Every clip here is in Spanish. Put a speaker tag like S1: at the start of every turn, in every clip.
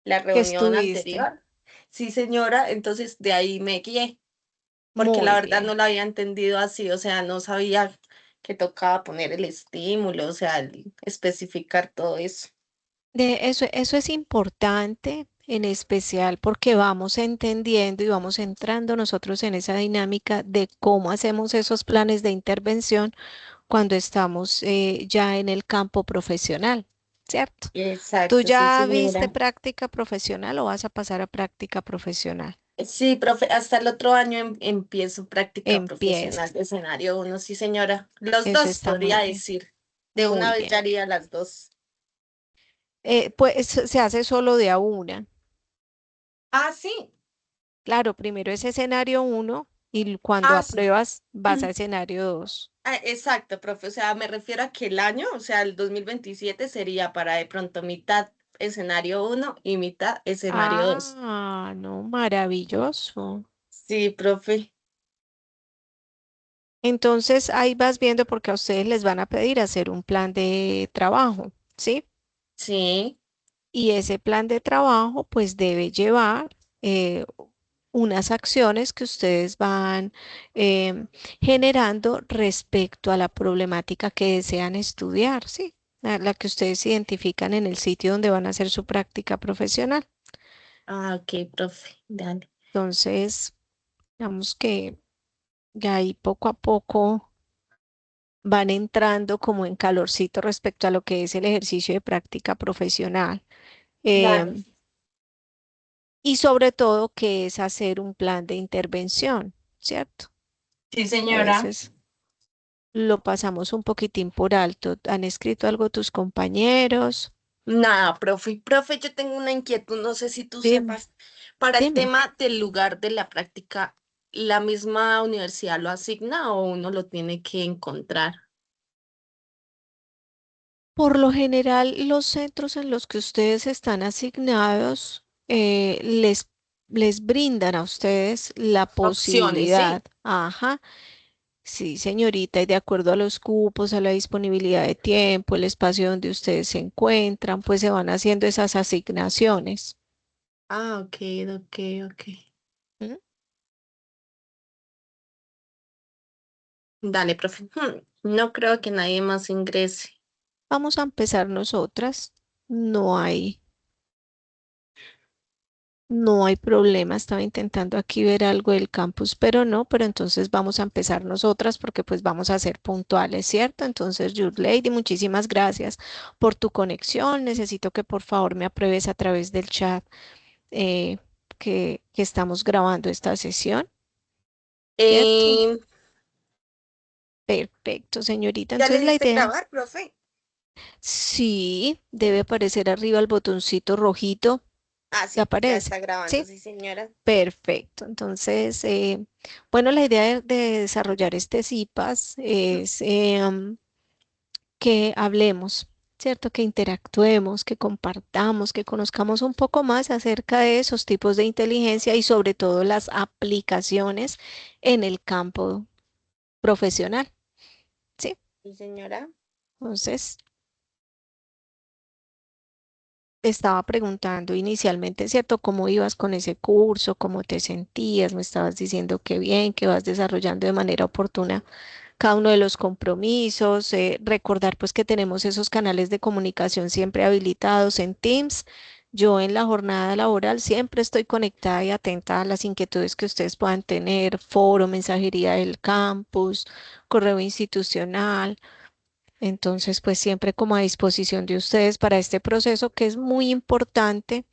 S1: la
S2: que
S1: reunión
S2: estuviste.
S1: anterior. Sí, señora, entonces de ahí me guié, porque la
S2: Muy
S1: verdad no
S2: bien.
S1: la había entendido así, o sea, no sabía que tocaba poner el estímulo, o sea, especificar todo eso.
S2: Eso es importante, en especial porque vamos entendiendo y vamos entrando nosotros en esa dinámica de cómo hacemos esos planes de intervención cuando estamos ya en el campo profesional, ¿cierto? ¿Tú
S1: Exacto, sí,
S2: ya viste
S1: señora.
S2: práctica profesional o vas a pasar a práctica profesional?
S1: Sí, profe, hasta el otro año empiezo práctica profesional
S2: Empiezas.
S1: de escenario uno, sí, señora. Los
S2: Eso
S1: dos,
S2: está muy
S1: podría
S2: bien,
S1: decir. De una
S2: muy
S1: vez ya
S2: bien.
S1: haría las dos.
S2: Pues se hace solo de a una.
S1: Ah, sí.
S2: Claro, primero es escenario uno y cuando
S1: Ah, sí.
S2: apruebas vas a escenario 2.
S1: Ah, exacto, profe. O sea, me refiero a que el año, o sea, el 2027 sería para de pronto mitad escenario uno y mitad escenario 2.
S2: Ah, no, maravilloso.
S1: Sí, profe.
S2: Entonces ahí vas viendo porque a ustedes les van a pedir hacer un plan de trabajo, ¿sí?
S1: Sí.
S2: Y ese plan de trabajo pues debe llevar unas acciones que ustedes van generando respecto a la problemática que desean estudiar, ¿sí? La que ustedes identifican en el sitio donde van a hacer su práctica profesional.
S1: Ah, ok, profe. Dale.
S2: Entonces, digamos que ya ahí poco a poco van entrando como en calorcito respecto a lo que es el ejercicio de práctica profesional.
S1: Dale.
S2: em, y sobre todo que es hacer un plan de intervención, ¿cierto?
S1: Sí,
S2: A
S1: señora.
S2: veces lo pasamos un poquitín por alto. ¿Han escrito algo tus compañeros?
S1: Nada, profe. Profe, yo tengo una inquietud, no sé si tú
S2: Dime,
S1: sepas. Para el
S2: dime.
S1: tema del lugar de la práctica, ¿la misma universidad lo asigna o uno lo tiene que encontrar?
S2: Por lo general, los centros en los que ustedes están asignados les brindan a ustedes la
S1: Opciones,
S2: posibilidad.
S1: sí.
S2: Ajá. Sí, señorita, y de acuerdo a los cupos, a la disponibilidad de tiempo, el espacio donde ustedes se encuentran, pues se van haciendo esas asignaciones.
S1: Ah, ok, ok, ok.
S2: ¿Mm?
S1: Dale, profe. No creo que nadie más ingrese.
S2: Vamos a empezar nosotras. No hay, no hay problema. Estaba intentando aquí ver algo del campus, pero no, pero entonces vamos a empezar nosotras porque pues vamos a ser puntuales, ¿cierto? Entonces, Jude Lady, muchísimas gracias por tu conexión. Necesito que por favor me apruebes a través del chat eh, que estamos grabando esta sesión. ¿Cierto?
S1: Eh,
S2: Perfecto, señorita.
S1: ¿Ya le
S2: Entonces la
S1: diste
S2: idea,
S1: grabar, profe?
S2: sí, debe aparecer arriba el botoncito rojito.
S1: Ah,
S2: ¿Te
S1: sí, ya
S2: aparece?
S1: está grabando,
S2: Sí,
S1: sí, señora.
S2: perfecto. Entonces, bueno, la idea de desarrollar este CIPAS es que hablemos, ¿cierto? Que interactuemos, que compartamos, que conozcamos un poco más acerca de esos tipos de inteligencia y sobre todo las aplicaciones en el campo profesional. ¿Sí?
S1: Sí, señora.
S2: Entonces, estaba preguntando inicialmente, ¿cierto? ¿Cómo ibas con ese curso? ¿Cómo te sentías? Me estabas diciendo que bien, que vas desarrollando de manera oportuna cada uno de los compromisos. Recordar pues que tenemos esos canales de comunicación siempre habilitados en Teams. Yo en la jornada laboral siempre estoy conectada y atenta a las inquietudes que ustedes puedan tener, foro, mensajería del campus, correo institucional. Entonces, pues siempre como a disposición de ustedes para este proceso que es muy importante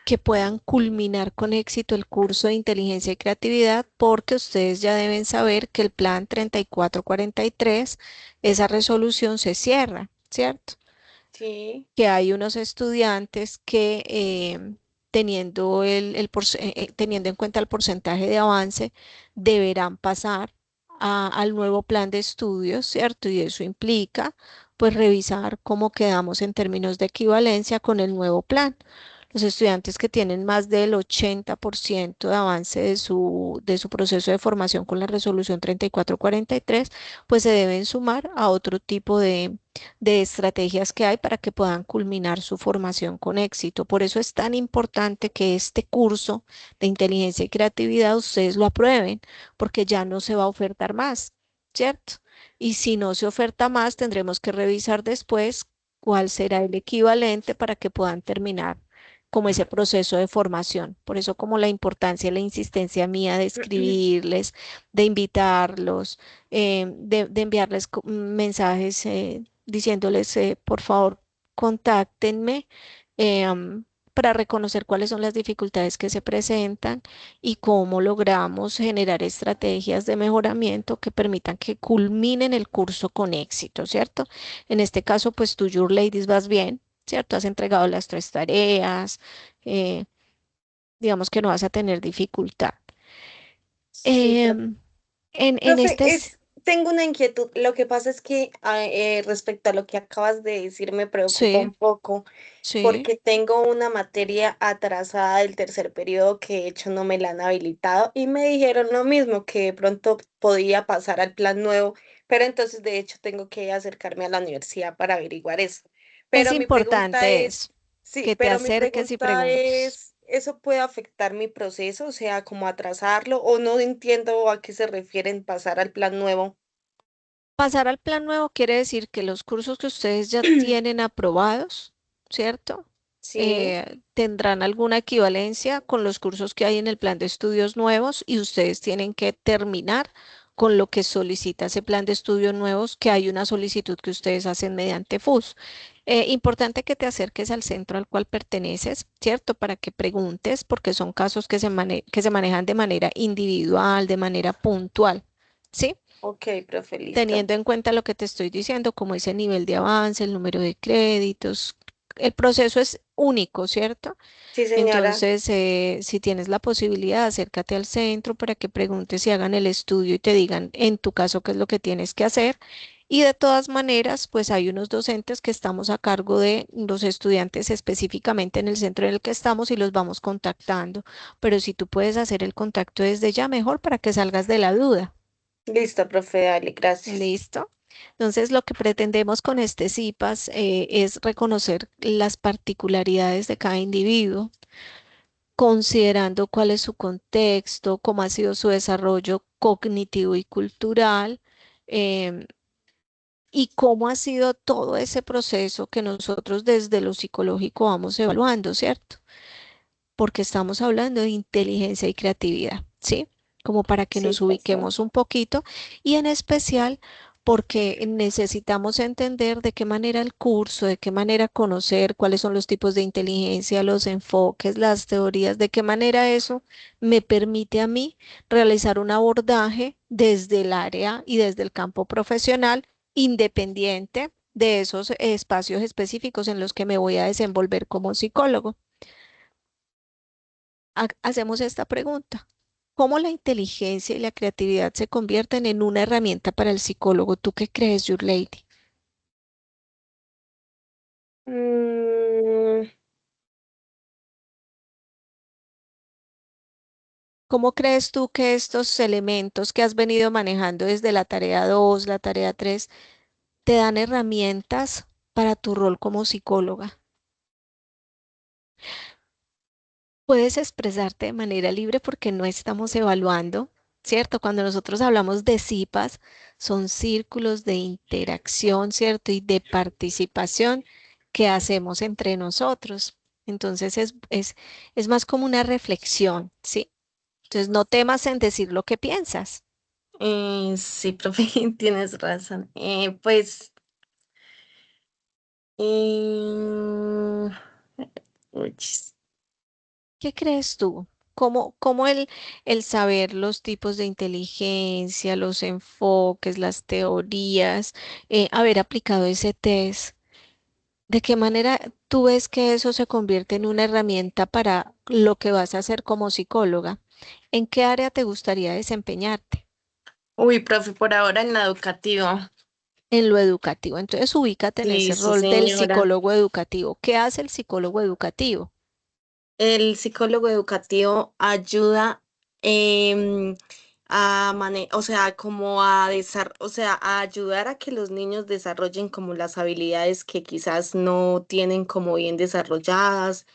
S2: que puedan culminar con éxito el curso de inteligencia y creatividad, porque ustedes ya deben saber que el plan 3443, esa resolución se cierra, ¿cierto?
S1: Sí.
S2: Que hay unos estudiantes que teniendo teniendo en cuenta el porcentaje de avance, deberán pasar al nuevo plan de estudios, ¿cierto? Y eso implica, pues, revisar cómo quedamos en términos de equivalencia con el nuevo plan. Los estudiantes que tienen más del 80% de avance de su proceso de formación con la resolución 3443, pues se deben sumar a otro tipo de estrategias que hay para que puedan culminar su formación con éxito. Por eso es tan importante que este curso de inteligencia y creatividad ustedes lo aprueben, porque ya no se va a ofertar más, ¿cierto? Y si no se oferta más, tendremos que revisar después cuál será el equivalente para que puedan terminar como ese proceso de formación. Por eso como la importancia y la insistencia mía de escribirles, de invitarlos, de enviarles mensajes diciéndoles, por favor, contáctenme para reconocer cuáles son las dificultades que se presentan y cómo logramos generar estrategias de mejoramiento que permitan que culminen el curso con éxito, ¿cierto? En este caso, pues tú, Your Ladies, vas bien, ¿cierto? Has entregado las 3 tareas, eh, digamos que no vas a tener dificultad.
S1: Sí, profe.
S2: Em, en
S1: Profe,
S2: este, s-
S1: tengo una inquietud. Lo que pasa es que respecto a lo que acabas de decir me preocupa
S2: sí,
S1: un poco
S2: sí,
S1: porque tengo una materia atrasada del tercer periodo que de hecho no me la han habilitado y me dijeron lo mismo, que de pronto podía pasar al plan nuevo, pero entonces de hecho tengo que acercarme a la universidad para averiguar eso.
S2: es
S1: Pero mi pregunta
S2: importante
S1: es,
S2: eso,
S1: sí,
S2: que te
S1: pero mi
S2: acerques y
S1: pregunta
S2: preguntes.
S1: es, ¿eso puede afectar mi proceso? O sea, como atrasarlo o no entiendo a qué se refieren pasar al plan nuevo.
S2: Pasar al plan nuevo quiere decir que los cursos que ustedes ya tienen aprobados, ¿cierto?
S1: Sí,
S2: Tendrán alguna equivalencia con los cursos que hay en el plan de estudios nuevos y ustedes tienen que terminar con lo que solicita ese plan de estudios nuevos, que hay una solicitud que ustedes hacen mediante FUS. Importante que te acerques al centro al cual perteneces, ¿cierto? Para que preguntes, porque son casos que se manejan de manera individual, de manera puntual, ¿sí?
S1: ok, profe, listo.
S2: Teniendo en cuenta lo que te estoy diciendo, como ese nivel de avance, el número de créditos. El proceso es único, ¿cierto?
S1: Sí, señora.
S2: Entonces, si tienes la posibilidad, acércate al centro para que preguntes y hagan el estudio y te digan en tu caso qué es lo que tienes que hacer. Y de todas maneras, pues hay unos docentes que estamos a cargo de los estudiantes específicamente en el centro en el que estamos y los vamos contactando. Pero si tú puedes hacer el contacto desde ya, mejor para que salgas de la duda.
S1: Listo, profe, dale, gracias.
S2: ¿Listo? Entonces, lo que pretendemos con este CIPAS es reconocer las particularidades de cada individuo, considerando cuál es su contexto, cómo ha sido su desarrollo cognitivo y cultural, em, y cómo ha sido todo ese proceso que nosotros desde lo psicológico vamos evaluando, ¿cierto? Porque estamos hablando de inteligencia y creatividad, ¿sí? Como para que
S1: Sí,
S2: nos
S1: profe.
S2: ubiquemos un poquito y en especial porque necesitamos entender de qué manera el curso, de qué manera conocer cuáles son los tipos de inteligencia, los enfoques, las teorías, de qué manera eso me permite a mí realizar un abordaje desde el área y desde el campo profesional independiente de esos espacios específicos en los que me voy a desenvolver como psicólogo. Hacemos esta pregunta. ¿Cómo la inteligencia y la creatividad se convierten en una herramienta para el psicólogo? ¿Tú qué crees, Your Lady?
S1: Mm,
S2: ¿Cómo crees tú que estos elementos que has venido manejando desde la tarea 2, la tarea 3, te dan herramientas para tu rol como psicóloga? Puedes expresarte de manera libre porque no estamos evaluando, ¿cierto? Cuando nosotros hablamos de CIPAS, son círculos de interacción, ¿cierto? Y de participación que hacemos entre nosotros. Entonces es más como una reflexión, ¿sí? Entonces no temas en decir lo que piensas.
S1: sí, profe, tienes razón. Pues, mm, uchis.
S2: ¿Qué crees tú? ¿Cómo el saber los tipos de inteligencia, los enfoques, las teorías, haber aplicado ese test? ¿De qué manera tú ves que eso se convierte en una herramienta para lo que vas a hacer como psicóloga? ¿En qué área te gustaría desempeñarte?
S1: Uy, profe, por ahora en la educativa.
S2: En lo educativo. Entonces, ubícate en
S1: Sí,
S2: ese
S1: sí,
S2: rol del
S1: señora.
S2: psicólogo educativo. ¿Qué hace el psicólogo educativo?
S1: el psicólogo educativo ayuda em, o sea, como o sea, a ayudar a que los niños desarrollen como las habilidades que quizás no tienen como bien desarrolladas,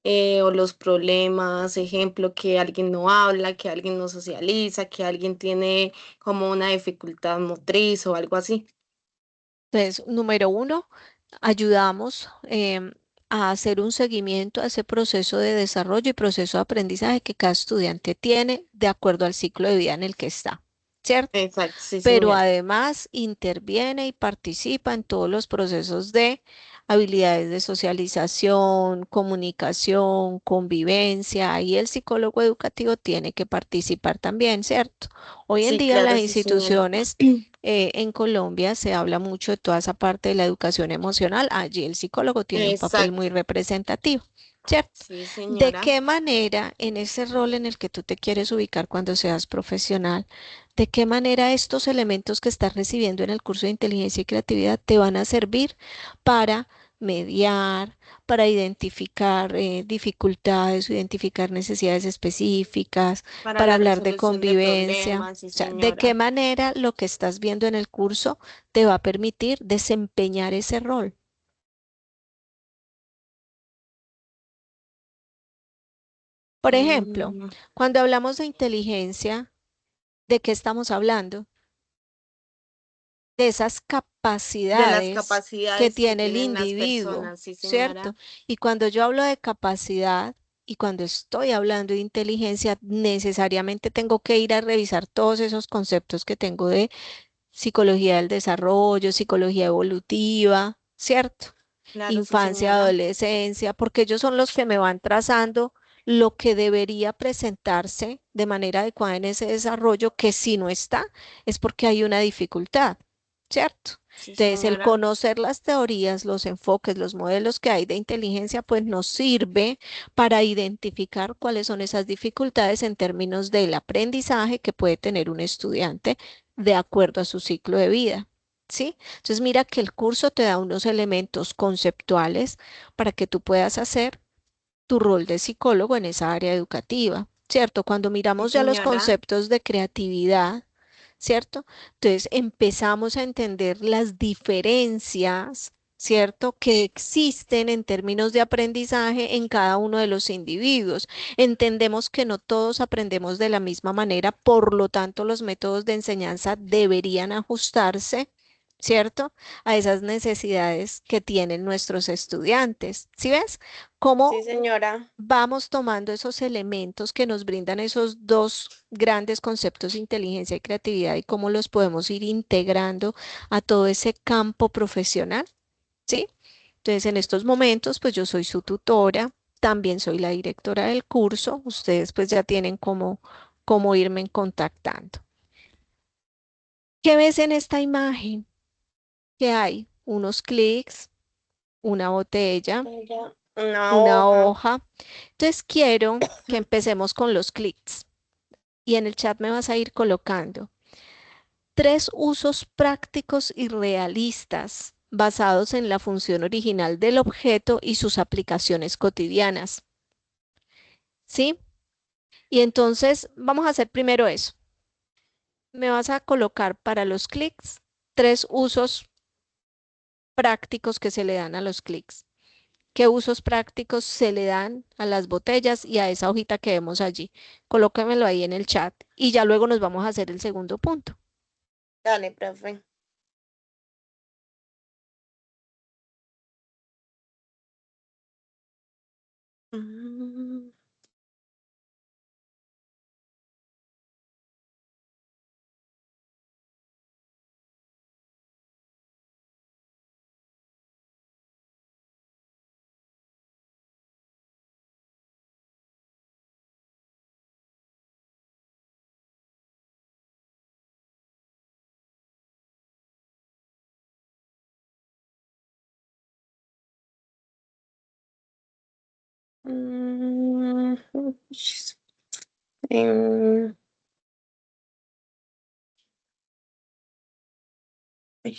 S1: o los problemas, ejemplo, que alguien no habla, que alguien no socializa, que alguien tiene como una dificultad motriz o algo así.
S2: Entonces, número uno, ayudamos a hacer un seguimiento a ese proceso de desarrollo y proceso de aprendizaje que cada estudiante tiene de acuerdo al ciclo de vida en el que está, ¿cierto?
S1: Exacto, sí,
S2: Pero
S1: señora.
S2: además interviene y participa en todos los procesos de habilidades de socialización, comunicación, convivencia, y el psicólogo educativo tiene que participar también, ¿cierto? Hoy en
S1: Sí,
S2: día en
S1: claro,
S2: las
S1: sí, señora.
S2: instituciones en Colombia se habla mucho de toda esa parte de la educación emocional. Allí el psicólogo tiene un papel muy
S1: Exacto.
S2: representativo, ¿cierto?
S1: Sí,
S2: ¿De
S1: señora.
S2: qué manera en ese rol en el que tú te quieres ubicar cuando seas profesional? ¿De qué manera estos elementos que estás recibiendo en el curso de inteligencia y creatividad te van a servir para mediar, para identificar dificultades, identificar necesidades específicas,
S1: Para
S2: para
S1: la
S2: hablar de
S1: resolución de
S2: convivencia?
S1: problemas, sí,
S2: O sea, ¿de qué
S1: señora.
S2: manera lo que estás viendo en el curso te va a permitir desempeñar ese rol? Por ejemplo,
S1: Mm,
S2: cuando hablamos de inteligencia, ¿de qué estamos hablando? De esas
S1: de las
S2: capacidades que
S1: capacidades que
S2: tiene el
S1: tienen las
S2: individuo,
S1: personas, sí,
S2: ¿cierto?
S1: señora.
S2: Y cuando yo hablo de capacidad y cuando estoy hablando de inteligencia, necesariamente tengo que ir a revisar todos esos conceptos que tengo de psicología del desarrollo, psicología evolutiva, ¿cierto?
S1: Claro, sí,
S2: Infancia,
S1: señora.
S2: adolescencia, porque ellos son los que me van trazando lo que debería presentarse de manera adecuada en ese desarrollo, que si no está, es porque hay una dificultad, ¿cierto?
S1: Sí,
S2: Entonces, el
S1: señora.
S2: conocer las teorías, los enfoques, los modelos que hay de inteligencia, pues nos sirve para identificar cuáles son esas dificultades en términos del aprendizaje que puede tener un estudiante de acuerdo a su ciclo de vida. ¿Sí? Entonces, mira que el curso te da unos elementos conceptuales para que tú puedas hacer tu rol de psicólogo en esa área educativa, ¿cierto? Cuando
S1: Sí,
S2: miramos ya los
S1: señora.
S2: conceptos de creatividad, ¿cierto? Entonces empezamos a entender las diferencias, ¿cierto? Que existen en términos de aprendizaje en cada uno de los individuos. Entendemos que no todos aprendemos de la misma manera, por lo tanto los métodos de enseñanza deberían ajustarse, ¿cierto? A esas necesidades que tienen nuestros estudiantes. ¿Sí ves?
S1: Sí,
S2: ¿Cómo
S1: señora.
S2: vamos tomando esos elementos que nos brindan esos dos grandes conceptos de inteligencia y creatividad y cómo los podemos ir integrando a todo ese campo profesional? ¿Sí? Entonces, en estos momentos, pues yo soy su tutora, también soy la directora del curso, ustedes pues ya tienen cómo irme contactando. ¿Qué ves en esta imagen? Que hay unos clics, una botella,
S1: Una
S2: una
S1: hoja.
S2: hoja. Entonces, quiero que empecemos con los clics. Y en el chat me vas a ir colocando tres usos prácticos y realistas basados en la función original del objeto y sus aplicaciones cotidianas. ¿Sí? Y entonces vamos a hacer primero eso. Me vas a colocar para los clics tres usos prácticos que se le dan a los clics. ¿Qué usos prácticos se le dan a las botellas y a esa hojita que vemos allí? Colócamelo ahí en el chat y ya luego nos vamos a hacer el segundo punto.
S1: Dale, profe. Mm, mm, em, ay,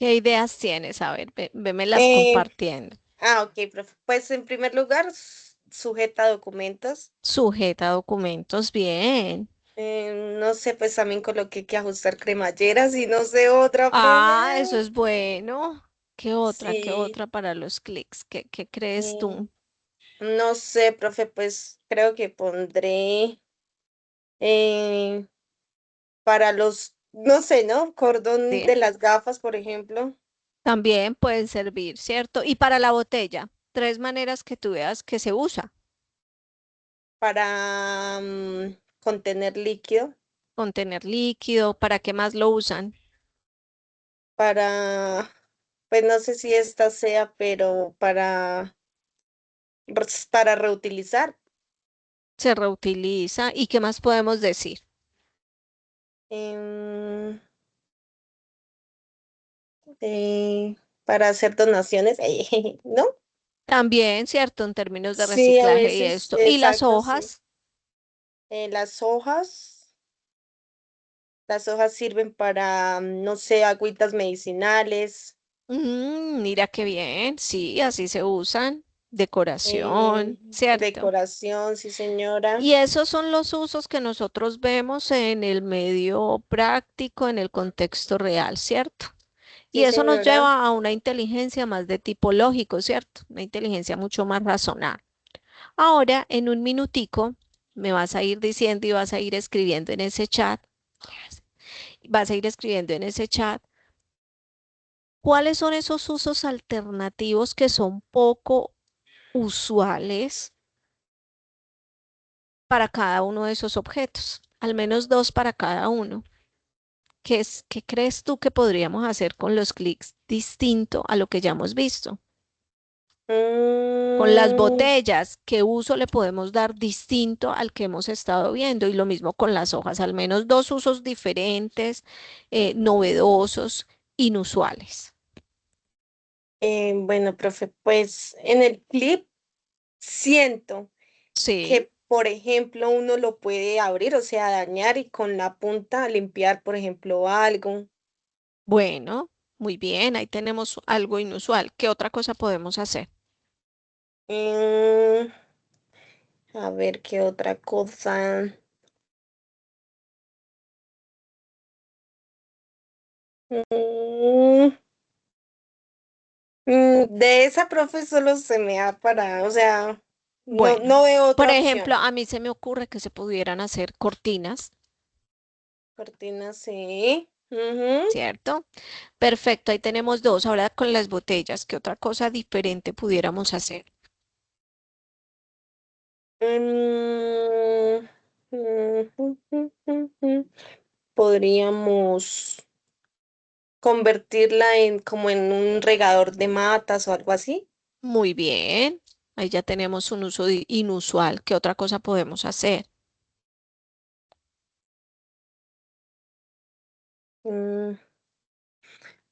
S2: ¿Qué ideas tienes? A ver, vemelas
S1: Eh,
S2: compartiendo.
S1: ok, profe. Pues en primer lugar, sujeta documentos.
S2: Sujeta documentos, bien.
S1: No sé, pues también coloqué que ajustar cremalleras y no sé otra, profe.
S2: Ah, eso es bueno. ¿Qué otra? ¿Qué
S1: Sí,
S2: otra para los clics? ¿Qué crees
S1: eh,
S2: tú?
S1: no sé, profe, pues creo que pondré eh, para los, no sé, ¿no? Cordón
S2: ¿Sí?
S1: de las gafas, por ejemplo,
S2: También pueden servir, ¿cierto? Y para la botella, tres maneras que tú veas que se usa.
S1: para contener líquido,
S2: Contener líquido, ¿para qué más lo usan?
S1: para, pues no sé si esta sea, pero para reutilizar.
S2: Se reutiliza. ¿Y qué más podemos decir?
S1: em, para hacer donaciones, ¿no?
S2: También, ¿cierto? En términos de
S1: Sí, a
S2: reciclaje y
S1: veces,
S2: esto. ¿Y
S1: exacto, sí.
S2: las
S1: Las hojas sirven para, no sé, agüitas medicinales,
S2: hojas? Mira qué bien, sí, así se usan. Decoración, ¿cierto?
S1: decoración, sí, señora.
S2: Y esos son los usos que nosotros vemos en el medio práctico, en el contexto real, ¿cierto? Y
S1: Sí,
S2: eso nos
S1: señora.
S2: lleva a una inteligencia más de tipo lógico, ¿cierto? Una inteligencia mucho más razonable. Ahora, en un minutico, me vas a ir diciendo y vas a ir escribiendo en ese chat, vas a ir escribiendo en ese chat, ¿cuáles son esos usos alternativos que son poco usuales para cada uno de esos objetos? Al menos dos para cada uno. ¿Qué crees tú que podríamos hacer con los clics distinto a lo que ya hemos visto? Con las
S1: Mm,
S2: botellas, ¿qué uso le podemos dar distinto al que hemos estado viendo? Y lo mismo con las hojas, al menos dos usos diferentes, novedosos, inusuales.
S1: bueno, profe, pues en el clip siento
S2: Sí,
S1: que, por ejemplo, uno lo puede abrir, o sea, dañar y con la punta limpiar, por ejemplo, algo.
S2: bueno, muy bien, ahí tenemos algo inusual. ¿Qué otra cosa podemos hacer?
S1: Mm, a ver, ¿qué otra cosa? Mm, de esa profe solo se me ha parado, o sea, no,
S2: Bueno,
S1: no veo
S2: por
S1: otra
S2: ejemplo,
S1: opción.
S2: a mí se me ocurre que se pudieran hacer cortinas,
S1: Cortina, sí. Ujú.
S2: ¿cierto? Perfecto, ahí tenemos dos. Ahora con las botellas, ¿qué otra cosa diferente pudiéramos hacer?
S1: Mm, Podríamos convertirla en como en un regador de matas o algo así.
S2: Muy bien, ahí ya tenemos un uso inusual. ¿Qué otra cosa podemos hacer?
S1: Mm,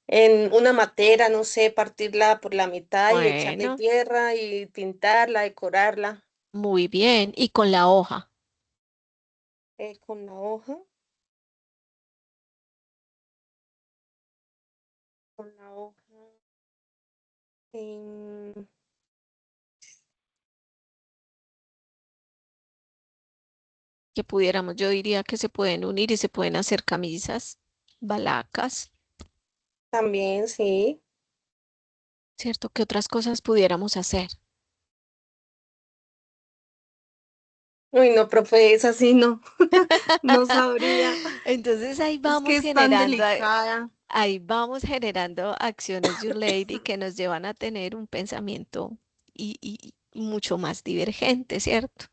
S1: en una matera, no sé, partirla por la mitad y echarle
S2: Bueno,
S1: tierra y pintarla, decorarla
S2: muy bien. Y con la hoja,
S1: con la hoja, con la hoja. em,
S2: que pudiéramos, yo diría que se pueden unir y se pueden hacer camisas, balacas,
S1: también, sí.
S2: ¿cierto? ¿Qué otras cosas pudiéramos hacer?
S1: Uy, no, profe, es así, no, no sabría.
S2: Entonces
S1: Es que es tan delicada.
S2: ahí vamos generando acciones, Your Lady, que nos llevan a tener un pensamiento y mucho más divergente, ¿cierto?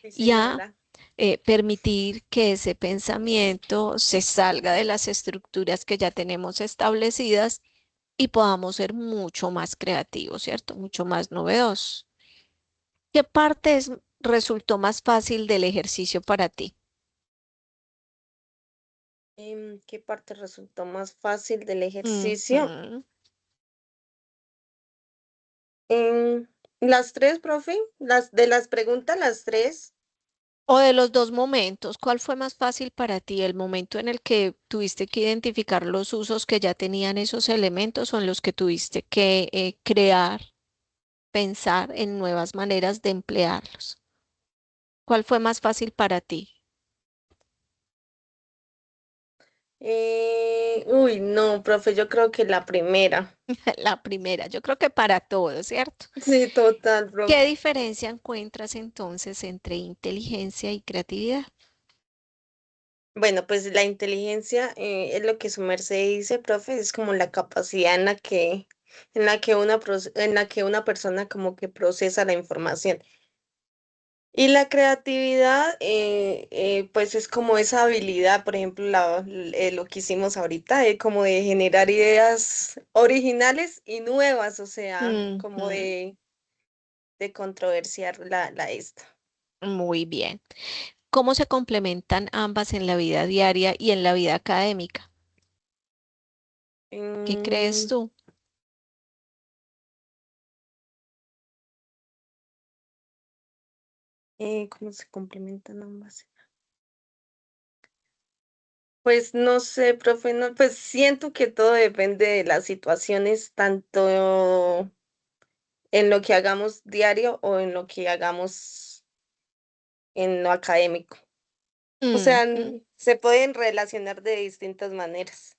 S1: Sí,
S2: Y a
S1: señora.
S2: permitir que ese pensamiento se salga de las estructuras que ya tenemos establecidas y podamos ser mucho más creativos, ¿cierto? Mucho más novedosos. ¿Qué resultó más fácil del ejercicio para ti?
S1: ¿Qué parte resultó más fácil del ejercicio?
S2: Ujú.
S1: Las tres, profe, las de las preguntas, las tres.
S2: O de los dos momentos, ¿cuál fue más fácil para ti? ¿El momento en el que tuviste que identificar los usos que ya tenían esos elementos o en los que tuviste que crear, pensar en nuevas maneras de emplearlos? ¿Cuál fue más fácil para ti?
S1: Uy, no, profe, yo creo que la primera.
S2: La primera, yo creo que para todos, ¿cierto?
S1: Sí, total,
S2: ¿Qué
S1: profe.
S2: diferencia encuentras entonces entre inteligencia y creatividad?
S1: Bueno, pues la inteligencia es lo que su merced dice, profe, es como la capacidad en la que una persona como que procesa la información. Y la creatividad, pues es como esa habilidad, por ejemplo, lo que hicimos ahorita, como de generar ideas originales y nuevas, o sea, como
S2: Ujú,
S1: de controversiar la esta.
S2: muy bien. ¿Cómo se complementan ambas en la vida diaria y en la vida académica? ¿Qué crees
S1: Mm,
S2: tú?
S1: ¿Cómo se complementan ambas? Pues no sé, profe, no, pues siento que todo depende de las situaciones, tanto en lo que hagamos diario o en lo que hagamos en lo académico. O sea,
S2: Ujú,
S1: se pueden relacionar de distintas maneras.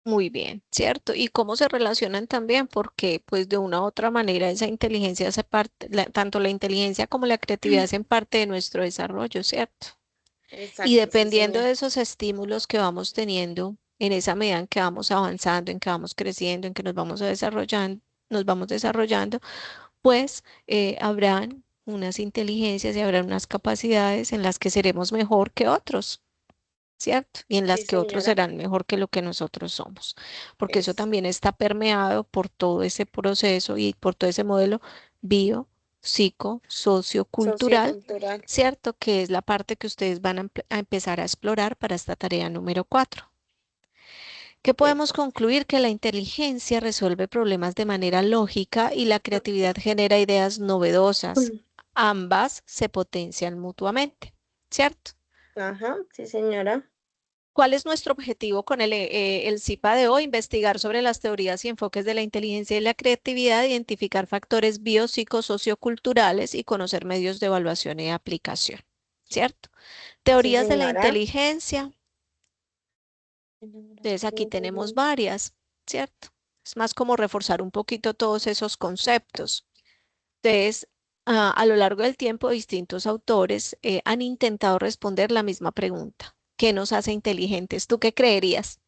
S2: muy bien, ¿cierto? ¿Y cómo se relacionan también? Porque pues de una u otra manera esa inteligencia hace parte, tanto la inteligencia como la creatividad hacen parte de nuestro desarrollo, ¿cierto? Y
S1: Exacto, sí,
S2: dependiendo
S1: señor.
S2: de esos estímulos que vamos teniendo, en esa medida en que vamos avanzando, en que vamos creciendo, en que nos vamos desarrollando, pues habrán unas inteligencias y habrán unas capacidades en las que seremos mejor que otros. ¿Cierto? Y en las
S1: Sí,
S2: que otros
S1: señora.
S2: serán mejor que lo que nosotros somos, porque eso
S1: Es
S2: también está permeado por todo ese proceso y por todo ese modelo bio, psico, sociocultural,
S1: sociocultural.
S2: ¿cierto? Que es la parte que ustedes van a empezar a explorar para esta tarea número 4. ¿Qué podemos
S1: Epa.
S2: concluir? Que la inteligencia resuelve problemas de manera lógica y la creatividad genera ideas novedosas. Ambas se potencian mutuamente, ¿cierto?
S1: Ajá, sí, señora.
S2: ¿Cuál es nuestro objetivo con el CIPA de hoy? Investigar sobre las teorías y enfoques de la inteligencia y la creatividad, identificar factores biopsicosocioculturales y conocer medios de evaluación y aplicación, ¿cierto?
S1: Sí,
S2: Teorías de la
S1: señora.
S2: inteligencia, entonces aquí tenemos varias, ¿cierto? Es más como reforzar un poquito todos esos conceptos. Entonces, a lo largo del tiempo, distintos autores han intentado responder la misma pregunta. ¿Qué nos hace inteligentes? ¿Tú qué creerías?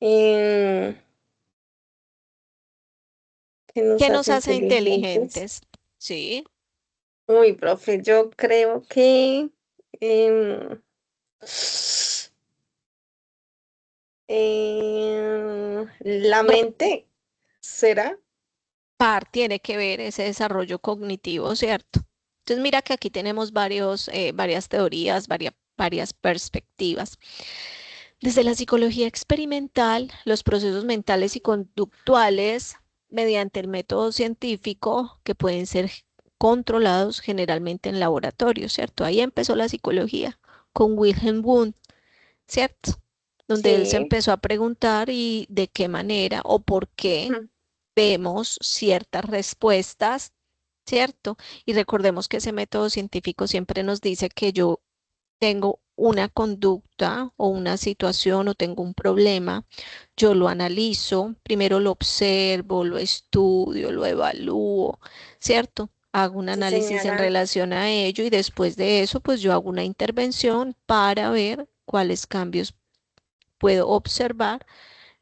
S1: Em, ¿Qué nos
S2: ¿Qué nos
S1: hace
S2: hace
S1: inteligentes?
S2: inteligentes? Sí,
S1: Uy, profe, yo creo que em, la
S2: re-
S1: mente, ¿será?
S2: tiene que ver ese desarrollo cognitivo, ¿cierto? Entonces, mira que aquí tenemos varias teorías, varias perspectivas. Desde la psicología experimental, los procesos mentales y conductuales, mediante el método científico, que pueden ser controlados generalmente en laboratorio, ¿cierto? Ahí empezó la psicología con Wilhelm Wundt, ¿cierto? Donde él se
S1: Sí.
S2: empezó a preguntar y de qué manera o por qué vemos ciertas respuestas, ¿cierto? Y recordemos que ese método científico siempre nos dice que yo tengo una conducta o una situación o tengo un problema, yo lo analizo, primero lo observo, lo estudio, lo evalúo, ¿cierto? Hago un
S1: Sí,
S2: análisis en
S1: señora.
S2: relación a ello y después de eso, pues yo hago una intervención para ver cuáles cambios puedo observar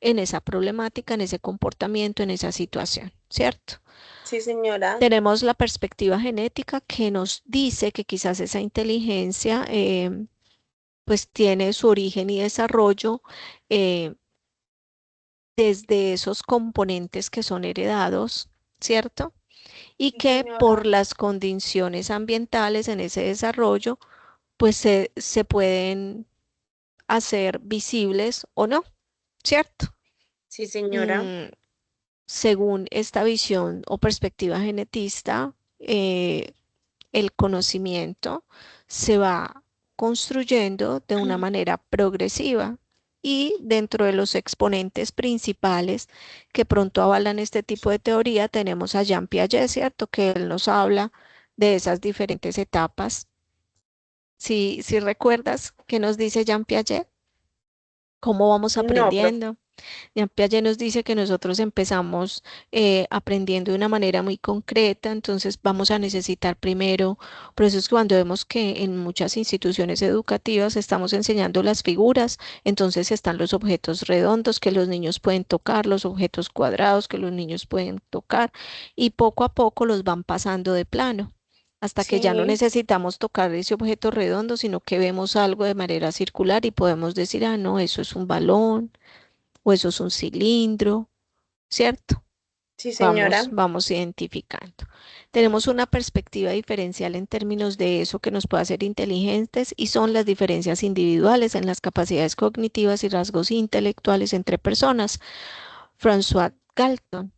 S2: en esa problemática, en ese comportamiento, en esa situación, ¿cierto?
S1: Sí, señora.
S2: Tenemos la perspectiva genética que nos dice que quizás esa inteligencia pues tiene su origen y desarrollo eh, desde esos componentes que son heredados, ¿cierto? Y
S1: Sí,
S2: que por
S1: señora.
S2: las condiciones ambientales en ese desarrollo, pues se pueden hacer visibles o no, ¿cierto?
S1: Sí, señora.
S2: Mm, según esta visión o perspectiva genetista, el conocimiento se va construyendo de una manera progresiva. Y dentro de los exponentes principales que pronto avalan este tipo de teoría, tenemos a Jean Piaget, ¿cierto? Que él nos habla de esas diferentes etapas. Si recuerdas qué nos dice Jean Piaget, cómo vamos
S1: No,
S2: aprendiendo. Jean Piaget nos dice que nosotros empezamos aprendiendo de una manera muy concreta, entonces vamos a necesitar primero, por eso es cuando vemos que en muchas instituciones educativas estamos enseñando las figuras, entonces están los objetos redondos que los niños pueden tocar, los objetos cuadrados que los niños pueden tocar, y poco a poco los van pasando de plano, hasta que ya no
S1: sí,
S2: necesitamos tocar ese objeto redondo, sino que vemos algo de manera circular y podemos decir, ah, no, eso es un balón o eso es un cilindro, ¿cierto?
S1: sí,
S2: Vamos,
S1: señora.
S2: vamos identificando. Tenemos una perspectiva diferencial en términos de eso que nos puede hacer inteligentes y son las diferencias individuales en las capacidades cognitivas y rasgos intelectuales entre personas. François Galton.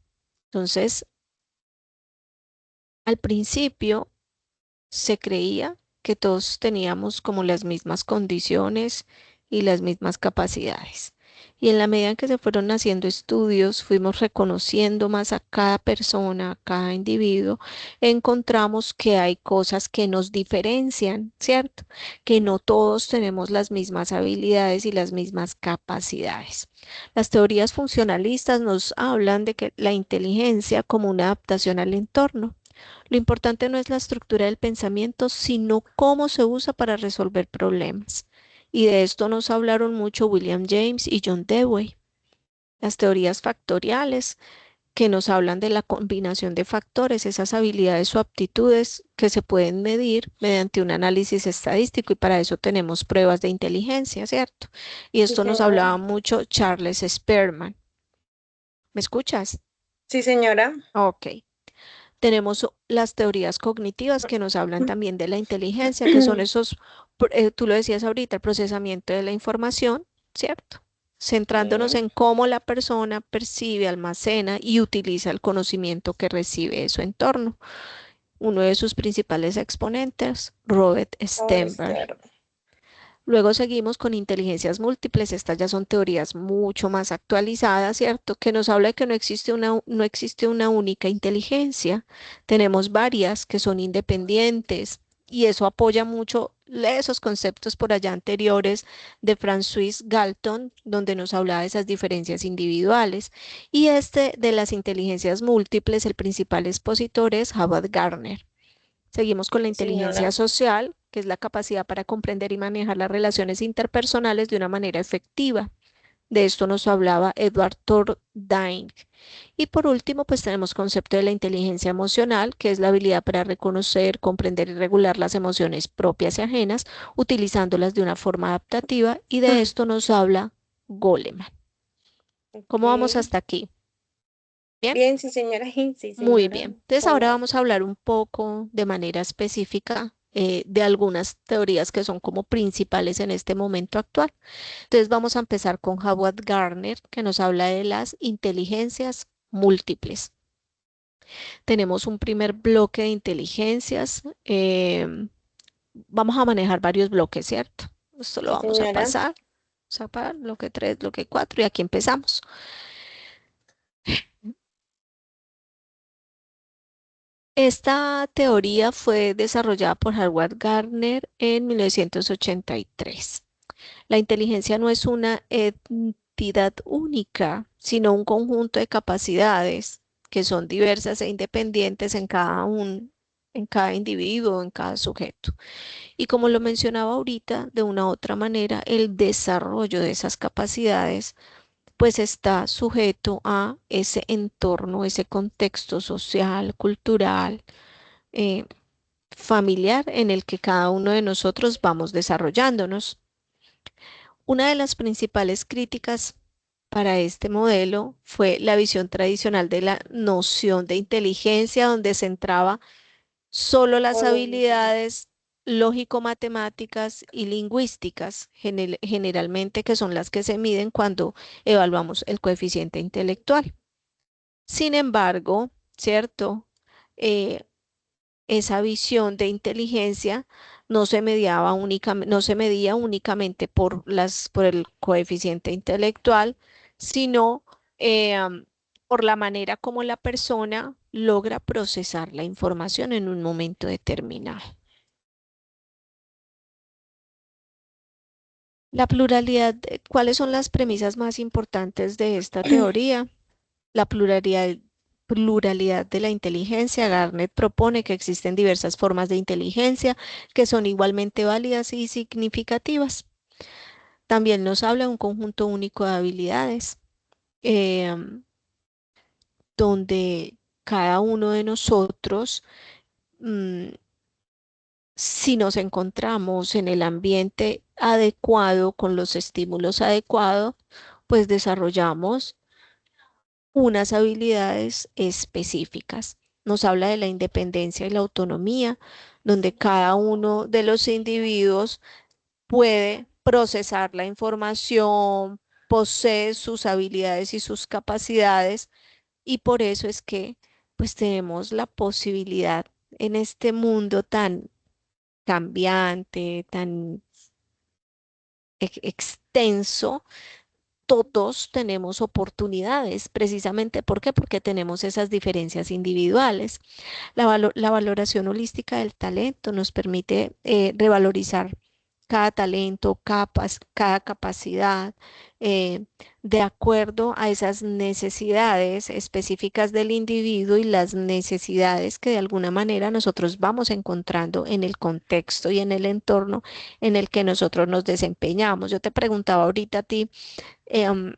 S2: Entonces, al principio se creía que todos teníamos como las mismas condiciones y las mismas capacidades. Y en la medida en que se fueron haciendo estudios, fuimos reconociendo más a cada persona, a cada individuo, encontramos que hay cosas que nos diferencian, ¿cierto? Que no todos tenemos las mismas habilidades y las mismas capacidades. Las teorías funcionalistas nos hablan de que la inteligencia como una adaptación al entorno. Lo importante no es la estructura del pensamiento, sino cómo se usa para resolver problemas. Y de esto nos hablaron mucho William James y John Dewey. Las teorías factoriales, que nos hablan de la combinación de factores, esas habilidades o aptitudes que se pueden medir mediante un análisis estadístico y para eso tenemos pruebas de inteligencia, ¿cierto? Y
S1: Sí,
S2: esto nos
S1: señora.
S2: hablaba mucho Charles Spearman. ¿Me escuchas?
S1: Sí, señora.
S2: Ok. Tenemos las teorías cognitivas que nos hablan también de la inteligencia, que son esos, tú lo decías ahorita, el procesamiento de la información, ¿cierto? Centrándonos
S1: Sí,
S2: en cómo la persona percibe, almacena y utiliza el conocimiento que recibe de su entorno. Uno de sus principales exponentes, Robert Stenberg.
S1: Forrester.
S2: Luego seguimos con inteligencias múltiples. Estas ya son teorías mucho más actualizadas, ¿cierto? Que nos habla de que no existe una única inteligencia. Tenemos varias que son independientes y eso apoya mucho esos conceptos por allá anteriores de Francis Galton, donde nos hablaba de esas diferencias individuales. Y este de las inteligencias múltiples, el principal expositor es Howard Gardner. Seguimos con la
S1: Sí, señora.
S2: inteligencia social, que es la capacidad para comprender y manejar las relaciones interpersonales de una manera efectiva. De esto nos hablaba Edward Thorndike. Y por último, pues tenemos concepto de la inteligencia emocional, que es la habilidad para reconocer, comprender y regular las emociones propias y ajenas, utilizándolas de una forma adaptativa. Y de esto nos habla Goleman.
S1: Ok.
S2: ¿Cómo vamos hasta aquí? Bien.
S1: Bien, sí, señora. Sí,
S2: Muy
S1: señora.
S2: bien. Entonces ahora
S1: Como,
S2: vamos a hablar un poco de manera específica de algunas teorías que son como principales en este momento actual. Entonces vamos a empezar con Howard Gardner, que nos habla de las inteligencias múltiples. Tenemos un primer bloque de inteligencias. Vamos a manejar varios bloques, ¿cierto? Esto lo
S1: sí,
S2: vamos a
S1: señora.
S2: pasar. Vamos a pasar bloque 3, bloque 4 y aquí empezamos. Esta teoría fue desarrollada por Howard Gardner en 1983. La inteligencia no es una entidad única, sino un conjunto de capacidades que son diversas e independientes en cada individuo, en cada sujeto. Y como lo mencionaba ahorita, de una u otra manera, el desarrollo de esas capacidades pues está sujeto a ese entorno, ese contexto social, cultural, eh, familiar en el que cada uno de nosotros vamos desarrollándonos. Una de las principales críticas para este modelo fue la visión tradicional de la noción de inteligencia, donde centraba solo las habilidades lógico-matemáticas y lingüísticas, generalmente que son las que se miden cuando evaluamos el coeficiente intelectual. Sin embargo, ¿cierto? esa visión de inteligencia no se medía únicamente por por el coeficiente intelectual, sino por la manera como la persona logra procesar la información en un momento determinado. La pluralidad, ¿cuáles son las premisas más importantes de esta teoría? La pluralidad de la inteligencia. Garnet propone que existen diversas formas de inteligencia que son igualmente válidas y significativas. También nos habla de un conjunto único de habilidades, em, donde cada uno de nosotros, mm, si nos encontramos en el ambiente adecuado, con los estímulos adecuados, pues desarrollamos unas habilidades específicas. Nos habla de la independencia y la autonomía, donde cada uno de los individuos puede procesar la información, posee sus habilidades y sus capacidades, y por eso es que pues tenemos la posibilidad en este mundo tan cambiante, tan extenso. Todos tenemos oportunidades, precisamente ¿por qué? Porque tenemos esas diferencias individuales. La valoración holística del talento nos permite revalorizar cada talento, cada capacidad, eh, de acuerdo a esas necesidades específicas del individuo y las necesidades que de alguna manera nosotros vamos encontrando en el contexto y en el entorno en el que nosotros nos desempeñamos. Yo te preguntaba ahorita a ti, em,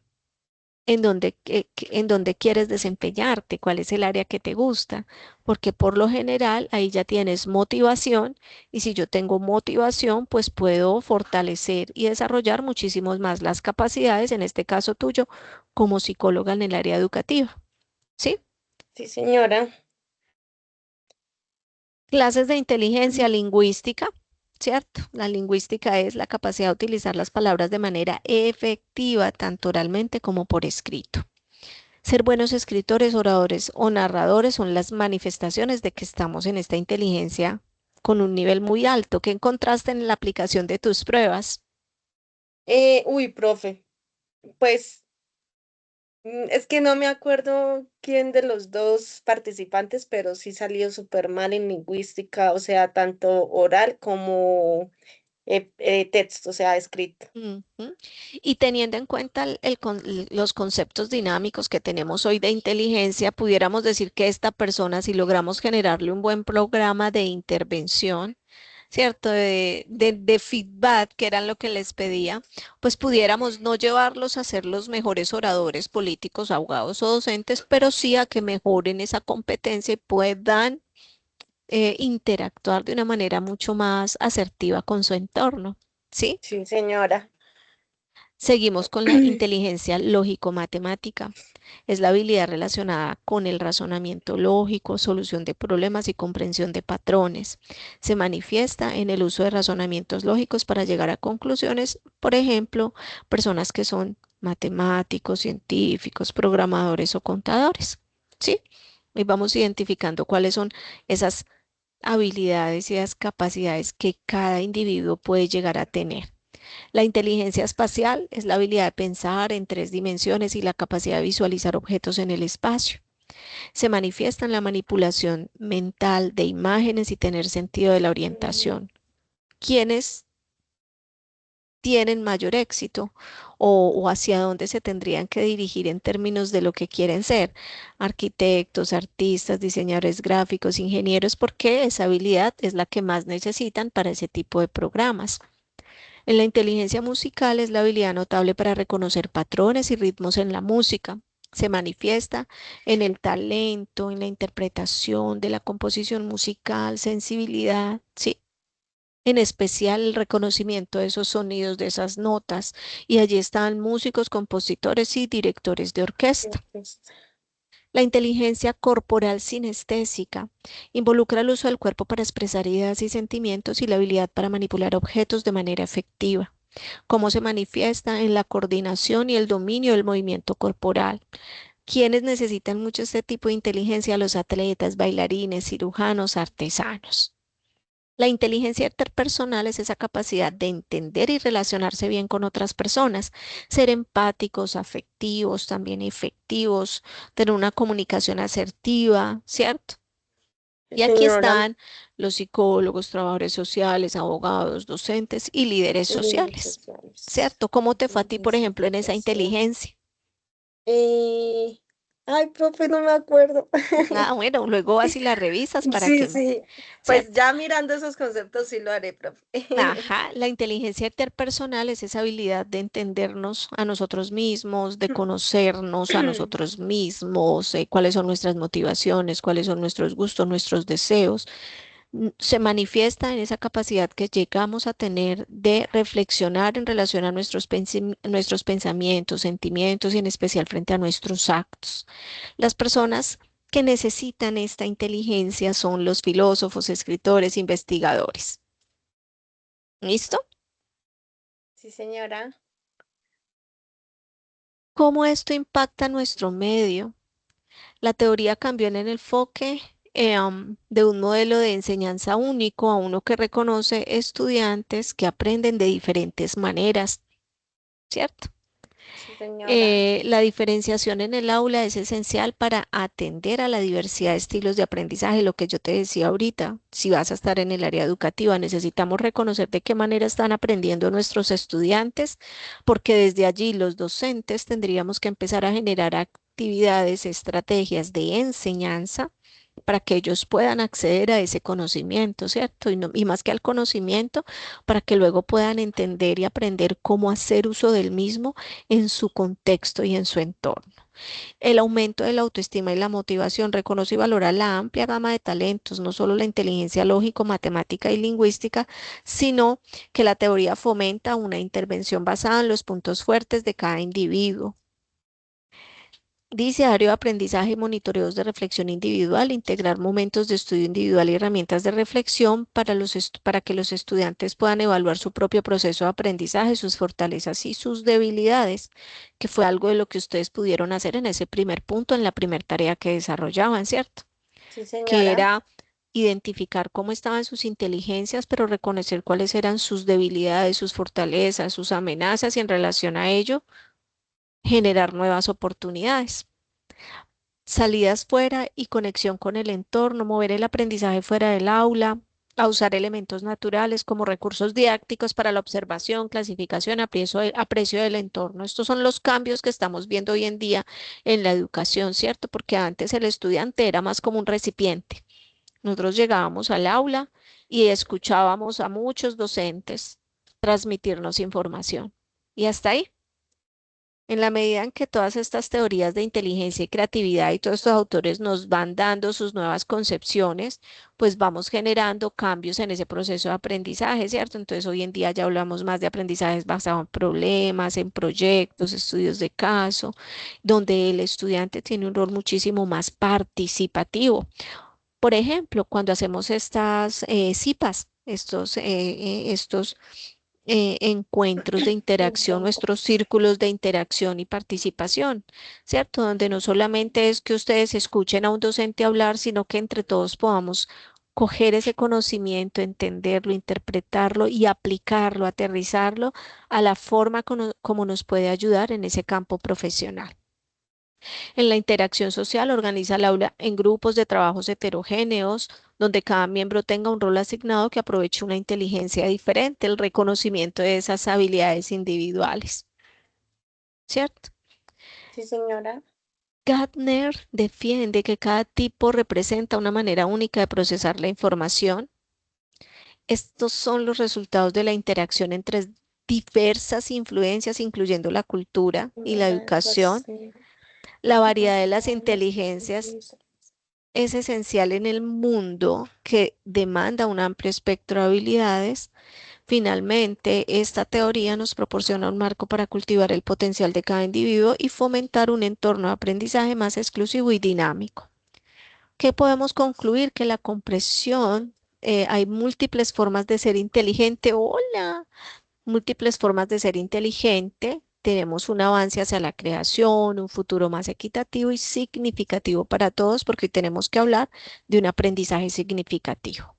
S2: en dónde quieres desempeñarte, cuál es el área que te gusta, porque por lo general ahí ya tienes motivación, y si yo tengo motivación, pues puedo fortalecer y desarrollar muchísimos más las capacidades, en este caso tuyo, como psicóloga en el área educativa, ¿sí?
S1: Sí, señora.
S2: Clases de inteligencia lingüística, ¿cierto? La lingüística es la capacidad de utilizar las palabras de manera efectiva, tanto oralmente como por escrito. Ser buenos escritores, oradores o narradores son las manifestaciones de que estamos en esta inteligencia con un nivel muy alto. ¿Qué encontraste en la aplicación de tus pruebas?
S1: Uy, profe, pues es que no me acuerdo quién de los dos participantes, pero sí salió súper mal en lingüística, o sea, tanto oral como texto, o sea, escrito.
S2: Ujú. Y teniendo en cuenta los conceptos dinámicos que tenemos hoy de inteligencia, pudiéramos decir que esta persona, si logramos generarle un buen programa de intervención, ¿cierto? De feedback, que eran lo que les pedía, pues pudiéramos no llevarlos a ser los mejores oradores políticos, abogados o docentes, pero sí a que mejoren esa competencia y puedan interactuar de una manera mucho más asertiva con su entorno, ¿sí?
S1: Sí, señora.
S2: Seguimos con la inteligencia lógico-matemática. Es la habilidad relacionada con el razonamiento lógico, solución de problemas y comprensión de patrones. Se manifiesta en el uso de razonamientos lógicos para llegar a conclusiones, por ejemplo, personas que son matemáticos, científicos, programadores o contadores. ¿Sí? Y vamos identificando cuáles son esas habilidades y las capacidades que cada individuo puede llegar a tener. La inteligencia espacial es la habilidad de pensar en tres dimensiones y la capacidad de visualizar objetos en el espacio. Se manifiesta en la manipulación mental de imágenes y tener sentido de la orientación. ¿Quiénes tienen mayor éxito o hacia dónde se tendrían que dirigir en términos de lo que quieren ser? Arquitectos, artistas, diseñadores gráficos, ingenieros, porque esa habilidad es la que más necesitan para ese tipo de programas. En la inteligencia musical es la habilidad notable para reconocer patrones y ritmos en la música. Se manifiesta en el talento, en la interpretación de la composición musical, sensibilidad, sí, en especial el reconocimiento de esos sonidos, de esas notas. Y allí están músicos, compositores y directores de orquesta. La inteligencia corporal sinestésica involucra el uso del cuerpo para expresar ideas y sentimientos y la habilidad para manipular objetos de manera efectiva. ¿Cómo se manifiesta? En la coordinación y el dominio del movimiento corporal. ¿Quiénes necesitan mucho este tipo de inteligencia? Los atletas, bailarines, cirujanos, artesanos. La inteligencia interpersonal es esa capacidad de entender y relacionarse bien con otras personas, ser empáticos, afectivos, también efectivos, tener una comunicación asertiva, ¿cierto?
S1: Sí,
S2: Y aquí
S1: señora.
S2: están los psicólogos, trabajadores sociales, abogados, docentes y líderes
S1: Líderes
S2: sociales,
S1: sociales.
S2: ¿cierto? ¿Cómo te fue a ti, por ejemplo, en esa
S1: Identificación.
S2: inteligencia?
S1: Eh, Ay, profe, no me acuerdo.
S2: Ah, bueno, luego vas y la revisas para
S1: Sí,
S2: que,
S1: sí. Pues
S2: ¿cierto?
S1: ya mirando esos conceptos sí lo haré, profe.
S2: Ajá, la inteligencia interpersonal es esa habilidad de entendernos a nosotros mismos, de conocernos a nosotros mismos, cuáles son nuestras motivaciones, cuáles son nuestros gustos, nuestros deseos. Se manifiesta en esa capacidad que llegamos a tener de reflexionar en relación a nuestros pensamientos, sentimientos y en especial frente a nuestros actos. Las personas que necesitan esta inteligencia son los filósofos, escritores, investigadores. ¿Listo?
S1: Sí, señora.
S2: ¿Cómo esto impacta nuestro medio? La teoría cambió en el enfoque de un modelo de enseñanza único a uno que reconoce estudiantes que aprenden de diferentes maneras, ¿cierto?
S1: Sí, señora.
S2: La diferenciación en el aula es esencial para atender a la diversidad de estilos de aprendizaje, lo que yo te decía ahorita. Si vas a estar en el área educativa, necesitamos reconocer de qué manera están aprendiendo nuestros estudiantes, porque desde allí los docentes tendríamos que empezar a generar actividades, estrategias de enseñanza para que ellos puedan acceder a ese conocimiento, ¿cierto? Y más que al conocimiento, para que luego puedan entender y aprender cómo hacer uso del mismo en su contexto y en su entorno. El aumento de la autoestima y la motivación reconoce y valora la amplia gama de talentos, no solo la inteligencia lógico, matemática y lingüística, sino que la teoría fomenta una intervención basada en los puntos fuertes de cada individuo. Dice área de aprendizaje y monitoreos de reflexión individual, integrar momentos de estudio individual y herramientas de reflexión para que los estudiantes puedan evaluar su propio proceso de aprendizaje, sus fortalezas y sus debilidades, que fue algo de lo que ustedes pudieron hacer en ese primer punto, en la primera tarea que desarrollaban, ¿cierto?
S1: Sí,
S2: Que
S1: señora.
S2: era identificar cómo estaban sus inteligencias, pero reconocer cuáles eran sus debilidades, sus fortalezas, sus amenazas y en relación a ello, generar nuevas oportunidades. Salidas fuera y conexión con el entorno, mover el aprendizaje fuera del aula, a usar elementos naturales como recursos didácticos para la observación, clasificación, aprecio del entorno. Estos son los cambios que estamos viendo hoy en día en la educación, ¿cierto? Porque antes el estudiante era más como un recipiente. Nosotros llegábamos al aula y escuchábamos a muchos docentes transmitirnos información. Y hasta ahí. En la medida en que todas estas teorías de inteligencia y creatividad y todos estos autores nos van dando sus nuevas concepciones, pues vamos generando cambios en ese proceso de aprendizaje, ¿cierto? Entonces hoy en día ya hablamos más de aprendizajes basados en problemas, en proyectos, estudios de caso, donde el estudiante tiene un rol muchísimo más participativo. Por ejemplo, cuando hacemos estas CIPAs, estos encuentros de interacción, nuestros
S1: Encuentros.
S2: círculos de interacción y participación, ¿cierto? Donde no solamente es que ustedes escuchen a un docente hablar, sino que entre todos podamos coger ese conocimiento, entenderlo, interpretarlo y aplicarlo, aterrizarlo a la forma como nos puede ayudar en ese campo profesional. En la interacción social organiza el aula en grupos de trabajos heterogéneos, donde cada miembro tenga un rol asignado que aproveche una inteligencia diferente, el reconocimiento de esas habilidades individuales, ¿cierto?
S1: Sí, señora.
S2: Gardner defiende que cada tipo representa una manera única de procesar la información. Estos son los resultados de la interacción entre diversas influencias, incluyendo la cultura y la
S1: La
S2: educación.
S1: educación,
S2: La variedad de las
S1: capacidad de las
S2: inteligencias
S1: inteligencias.
S2: es esencial en el mundo que demanda un amplio espectro de habilidades. Finalmente, esta teoría nos proporciona un marco para cultivar el potencial de cada individuo y fomentar un entorno de aprendizaje más exclusivo y dinámico. ¿Qué podemos concluir? Que la comprensión, hay múltiples formas de ser inteligente. Hola, múltiples formas de ser inteligente. tenemos un avance hacia la creación, un futuro más equitativo y significativo para todos, porque hoy tenemos que hablar de un aprendizaje significativo.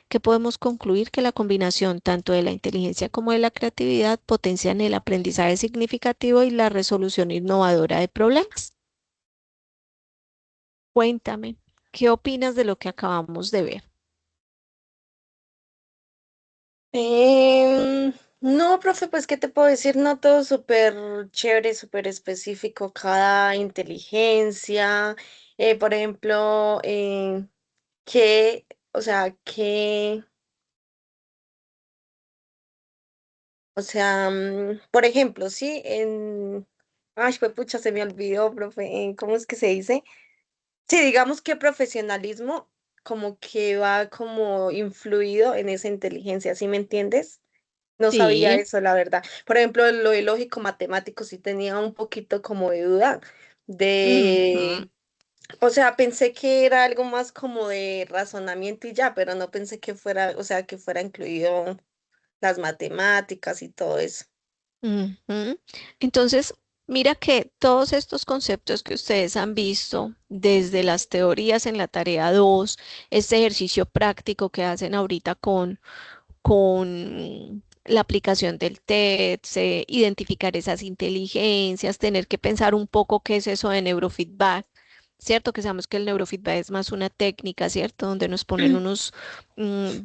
S2: ¿Qué podemos concluir? Que la combinación tanto de la inteligencia como de la creatividad potencian el aprendizaje significativo y la resolución innovadora de problemas. Cuéntame, ¿qué opinas de lo que acabamos de ver?
S1: No, profe, pues, ¿qué te puedo decir? No, todo súper chévere, súper específico, cada inteligencia. Por ejemplo, qué, o sea, qué, o sea, por ejemplo, sí, ay, pues, pucha, se me olvidó, profe, ¿cómo es que se dice? Sí, digamos que profesionalismo como que va como influido en esa inteligencia, ¿sí me entiendes? No sabía
S2: Sí.
S1: eso, la verdad. Por ejemplo, lo de lógico matemático sí tenía un poquito como de duda
S2: Ujú.
S1: de, o sea, pensé que era algo más como de razonamiento y ya, pero no pensé que fuera, o sea, que fuera incluido las matemáticas y todo eso.
S2: Ujú. Entonces, mira que todos estos conceptos que ustedes han visto, desde las teorías en la tarea 2, este ejercicio práctico que hacen ahorita con la aplicación del TED, identificar esas inteligencias, tener que pensar un poco qué es eso de neurofeedback, ¿cierto? Que sabemos que el neurofeedback es más una técnica, ¿cierto? Donde nos ponen unos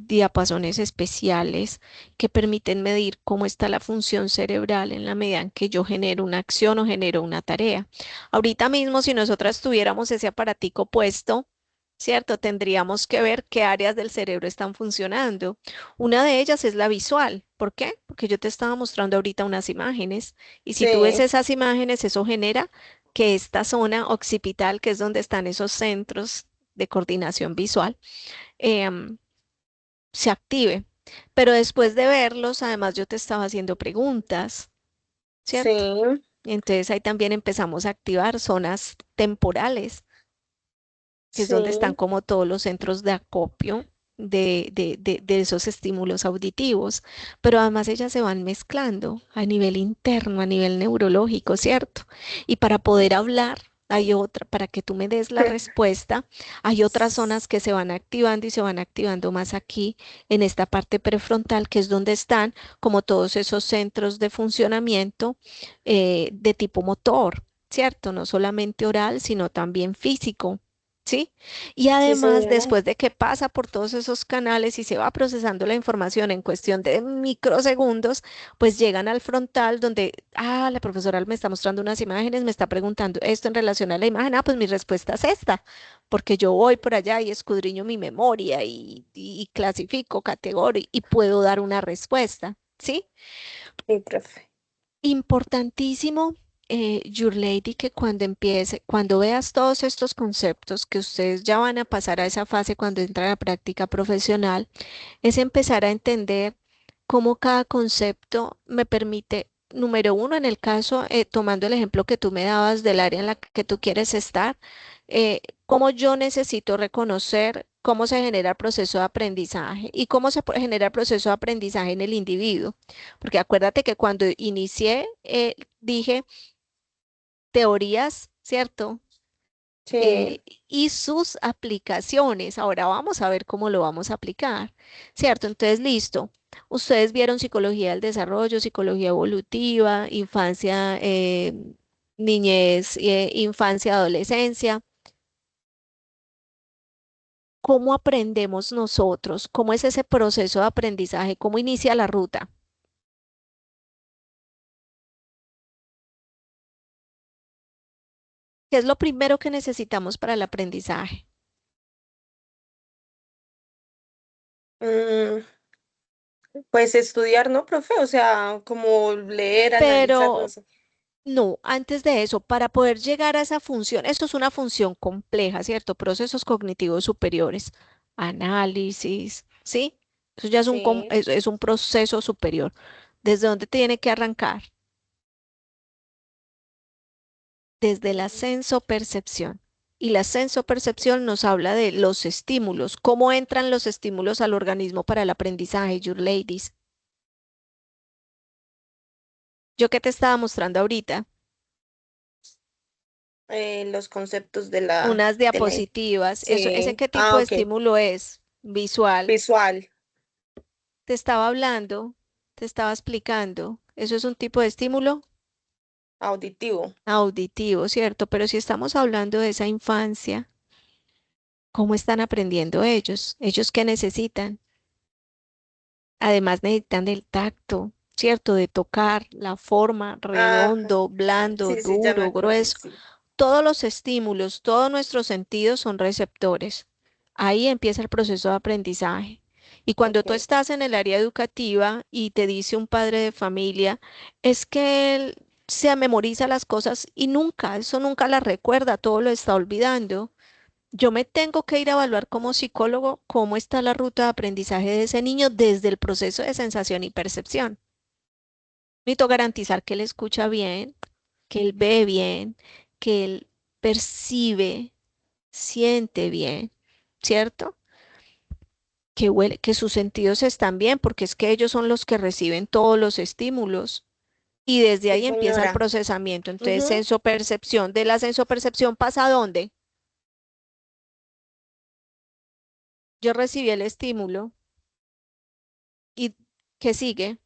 S2: diapasones especiales que permiten medir cómo está la función cerebral en la medida en que yo genero una acción o genero una tarea. Ahorita mismo, si nosotras tuviéramos ese aparatico puesto, ¿cierto? Tendríamos que ver qué áreas del cerebro están funcionando. Una de ellas es la visual. ¿Por qué? Porque yo te estaba mostrando ahorita unas imágenes y si tú ves
S1: Sí,
S2: esas imágenes, eso genera que esta zona occipital, que es donde están esos centros de coordinación visual, em, se active. Pero después de verlos, además yo te estaba haciendo preguntas, ¿cierto?
S1: sí,
S2: Y entonces ahí también empezamos a activar zonas temporales, que es donde están
S1: sí,
S2: como todos los centros de acopio de esos estímulos auditivos, pero además ellas se van mezclando a nivel interno, a nivel neurológico, ¿cierto? Y para poder hablar, hay otra, para que tú me des la respuesta, hay otras zonas que se van activando y se van activando más aquí en esta parte prefrontal, que es donde están como todos esos centros de funcionamiento de tipo motor, ¿cierto? No solamente oral, sino también físico. ¿Sí? Y
S1: sí,
S2: además,
S1: señora.
S2: después de que pasa por todos esos canales y se va procesando la información en cuestión de microsegundos, pues llegan al frontal donde, la profesora me está mostrando unas imágenes, me está preguntando esto en relación a la imagen, pues mi respuesta es esta, porque yo voy por allá y escudriño mi memoria y clasifico, categorizo y puedo dar una respuesta, ¿sí?
S1: Sí, profe.
S2: Importantísimo, Your Lady, que cuando empiece, cuando veas todos estos conceptos que ustedes ya van a pasar a esa fase cuando entra a la práctica profesional, es empezar a entender cómo cada concepto me permite, número uno, en el caso, tomando el ejemplo que tú me dabas del área en la que tú quieres estar, cómo yo necesito reconocer cómo se genera el proceso de aprendizaje y cómo se genera el proceso de aprendizaje en el individuo. Porque acuérdate que cuando inicié, dije teorías, ¿cierto?
S1: Sí,
S2: eh, y sus aplicaciones. Ahora vamos a ver cómo lo vamos a aplicar, ¿cierto? Entonces, listo. Ustedes vieron psicología del desarrollo, psicología evolutiva, infancia, niñez, infancia, adolescencia. ¿Cómo aprendemos nosotros? ¿Cómo es ese proceso de aprendizaje? ¿Cómo inicia la ruta? ¿Qué es lo primero que necesitamos para el aprendizaje?
S1: mm, pues estudiar, ¿no, profe? O sea, como leer, analizar, no
S2: Pero
S1: sé.
S2: no, antes de eso, para poder llegar a esa función, esto es una función compleja, ¿cierto? Procesos cognitivos superiores, análisis, ¿sí? Eso ya es
S1: Sí,
S2: es un proceso superior. ¿Desde dónde tiene que arrancar? Desde la sensopercepción. Y la sensopercepción nos habla de los estímulos, cómo entran los estímulos al organismo para el aprendizaje, your ladies. Yo que te estaba mostrando ahorita,
S1: Los conceptos de
S2: unas
S1: de la,
S2: diapositivas, eso, ¿ese
S1: sí,
S2: qué tipo
S1: ah,
S2: de
S1: ok,
S2: estímulo es? Visual.
S1: visual,
S2: Te estaba hablando, te estaba explicando. Eso es un tipo de estímulo
S1: auditivo,
S2: auditivo, ¿cierto? Pero si estamos hablando de esa infancia, ¿cómo están aprendiendo ellos? ¿Ellos qué necesitan? Además necesitan del tacto, ¿cierto? De tocar la forma,
S1: ajá,
S2: redondo, blando,
S1: sí, sí, ya me
S2: duro,
S1: acordé,
S2: grueso.
S1: sí,
S2: Todos los estímulos, todos nuestros sentidos son receptores. Ahí empieza el proceso de aprendizaje. Y cuando tú
S1: ok,
S2: estás en el área educativa y te dice un padre de familia, es que él se memoriza las cosas y nunca, eso nunca las recuerda, todo lo está olvidando. Yo me tengo que ir a evaluar como psicólogo cómo está la ruta de aprendizaje de ese niño desde el proceso de sensación y percepción. Necesito garantizar que él escucha bien, que él ve bien, que él percibe, siente bien, ¿cierto? Que huele, que sus sentidos están bien, porque es que ellos son los que reciben todos los estímulos y desde
S1: sí,
S2: ahí empieza el
S1: señora,
S2: procesamiento. Entonces,
S1: ujú,
S2: sensopercepción, de la sensopercepción pasa a dónde? Yo recibí el estímulo y ¿qué sigue?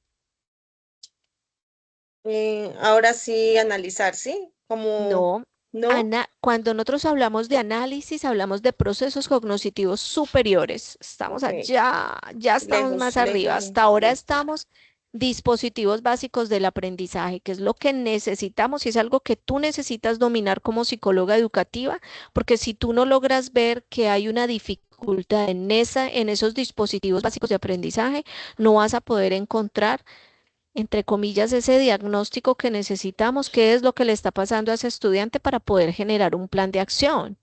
S1: ahora sí, analizar, ¿sí? Como,
S2: No,
S1: ¿no?
S2: cuando nosotros hablamos de análisis, hablamos de procesos cognitivos superiores. Estamos
S1: Ok,
S2: allá, ya estamos
S1: lejos,
S2: más arriba.
S1: lejos,
S2: Hasta ahora
S1: listo,
S2: estamos dispositivos básicos del aprendizaje, que es lo que necesitamos y es algo que tú necesitas dominar como psicóloga educativa, porque si tú no logras ver que hay una dificultad en esos dispositivos básicos de aprendizaje, no vas a poder encontrar entre comillas, ese diagnóstico que necesitamos, qué es lo que le está pasando a ese estudiante para poder generar un plan de acción,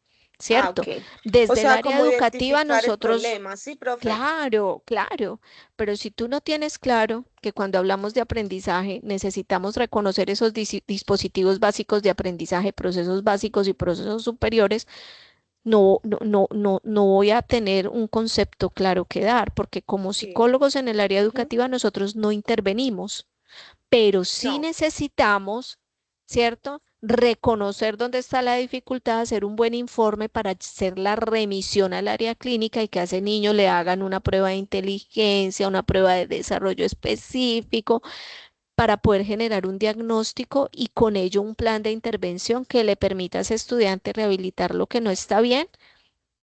S1: ah,
S2: ¿cierto?
S1: ok, o
S2: Desde el
S1: sea,
S2: área
S1: como
S2: educativa
S1: identificar el
S2: nosotros,
S1: problema, ¿sí, profe?
S2: claro, claro, pero si tú no tienes claro que cuando hablamos de aprendizaje necesitamos reconocer esos dispositivos básicos de aprendizaje, procesos básicos y procesos superiores, no voy a tener un concepto claro que dar, porque como
S1: Sí,
S2: psicólogos en el área
S1: ujú,
S2: educativa nosotros no intervenimos, pero sí
S1: no,
S2: necesitamos, ¿cierto? Reconocer dónde está la dificultad, hacer un buen informe para hacer la remisión al área clínica y que a ese niño le hagan una prueba de inteligencia, una prueba de desarrollo específico para poder generar un diagnóstico y con ello un plan de intervención que le permita a ese estudiante rehabilitar lo que no está bien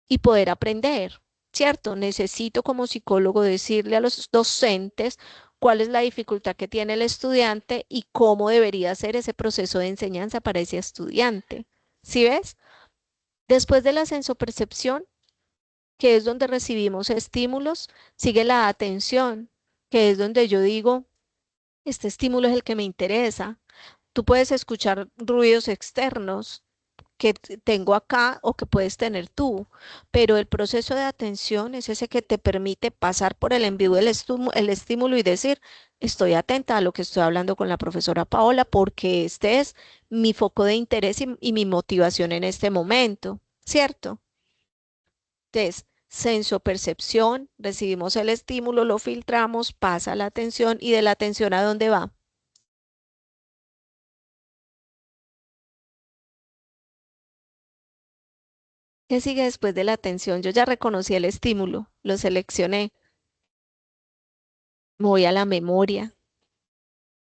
S2: y poder aprender, ¿cierto? Necesito como psicólogo decirle a los docentes cuál es la dificultad que tiene el estudiante y cómo debería ser ese proceso de enseñanza para ese estudiante. ¿Sí ves? Después de la sensopercepción, que es donde recibimos estímulos, sigue la atención, que es donde yo digo, este estímulo es el que me interesa. Tú puedes escuchar ruidos externos, que tengo acá o que puedes tener tú, pero el proceso de atención es ese que te permite pasar por el envío del el estímulo y decir, estoy atenta a lo que estoy hablando con la profesora Paola porque este es mi foco de interés y mi motivación en este momento, ¿cierto? Entonces, sensopercepción, recibimos el estímulo, lo filtramos, pasa la atención y de la atención ¿a dónde va? ¿Qué sigue después de la atención? Yo ya reconocí el estímulo, lo seleccioné, me voy a la memoria.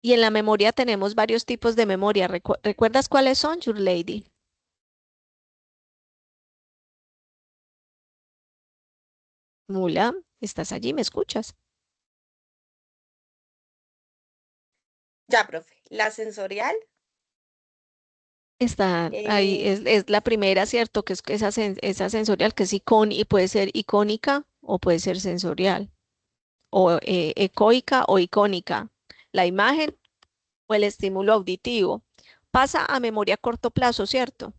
S2: Y en la memoria tenemos varios tipos de memoria. ¿Recuerdas cuáles son, Your Lady? Mula, ¿estás allí? ¿Me escuchas?
S1: ya, profe, la sensorial,
S2: Está ahí,
S1: eh,
S2: es la primera, ¿cierto? Que es que esa sensorial que es y puede ser icónica o puede ser sensorial, o ecoica o icónica. La imagen o el estímulo auditivo. Pasa a memoria a corto plazo, ¿cierto?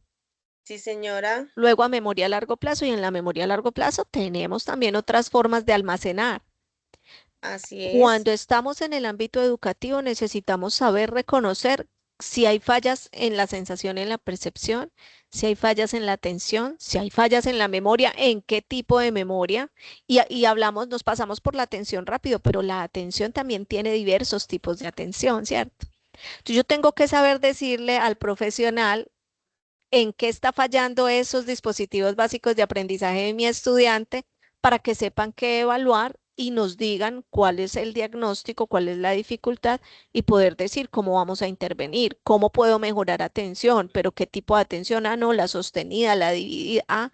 S1: sí, señora,
S2: Luego a memoria a largo plazo y en la memoria a largo plazo tenemos también otras formas de almacenar.
S1: así es,
S2: Cuando estamos en el ámbito educativo, necesitamos saber reconocer si hay fallas en la sensación, en la percepción, si hay fallas en la atención, si hay fallas en la memoria, en qué tipo de memoria. Y hablamos, nos pasamos por la atención rápido, pero la atención también tiene diversos tipos de atención, ¿cierto? Entonces, yo tengo que saber decirle al profesional en qué está fallando esos dispositivos básicos de aprendizaje de mi estudiante para que sepan qué evaluar y nos digan cuál es el diagnóstico, cuál es la dificultad y poder decir cómo vamos a intervenir, cómo puedo mejorar atención, pero qué tipo de atención, no, la sostenida, la dividida,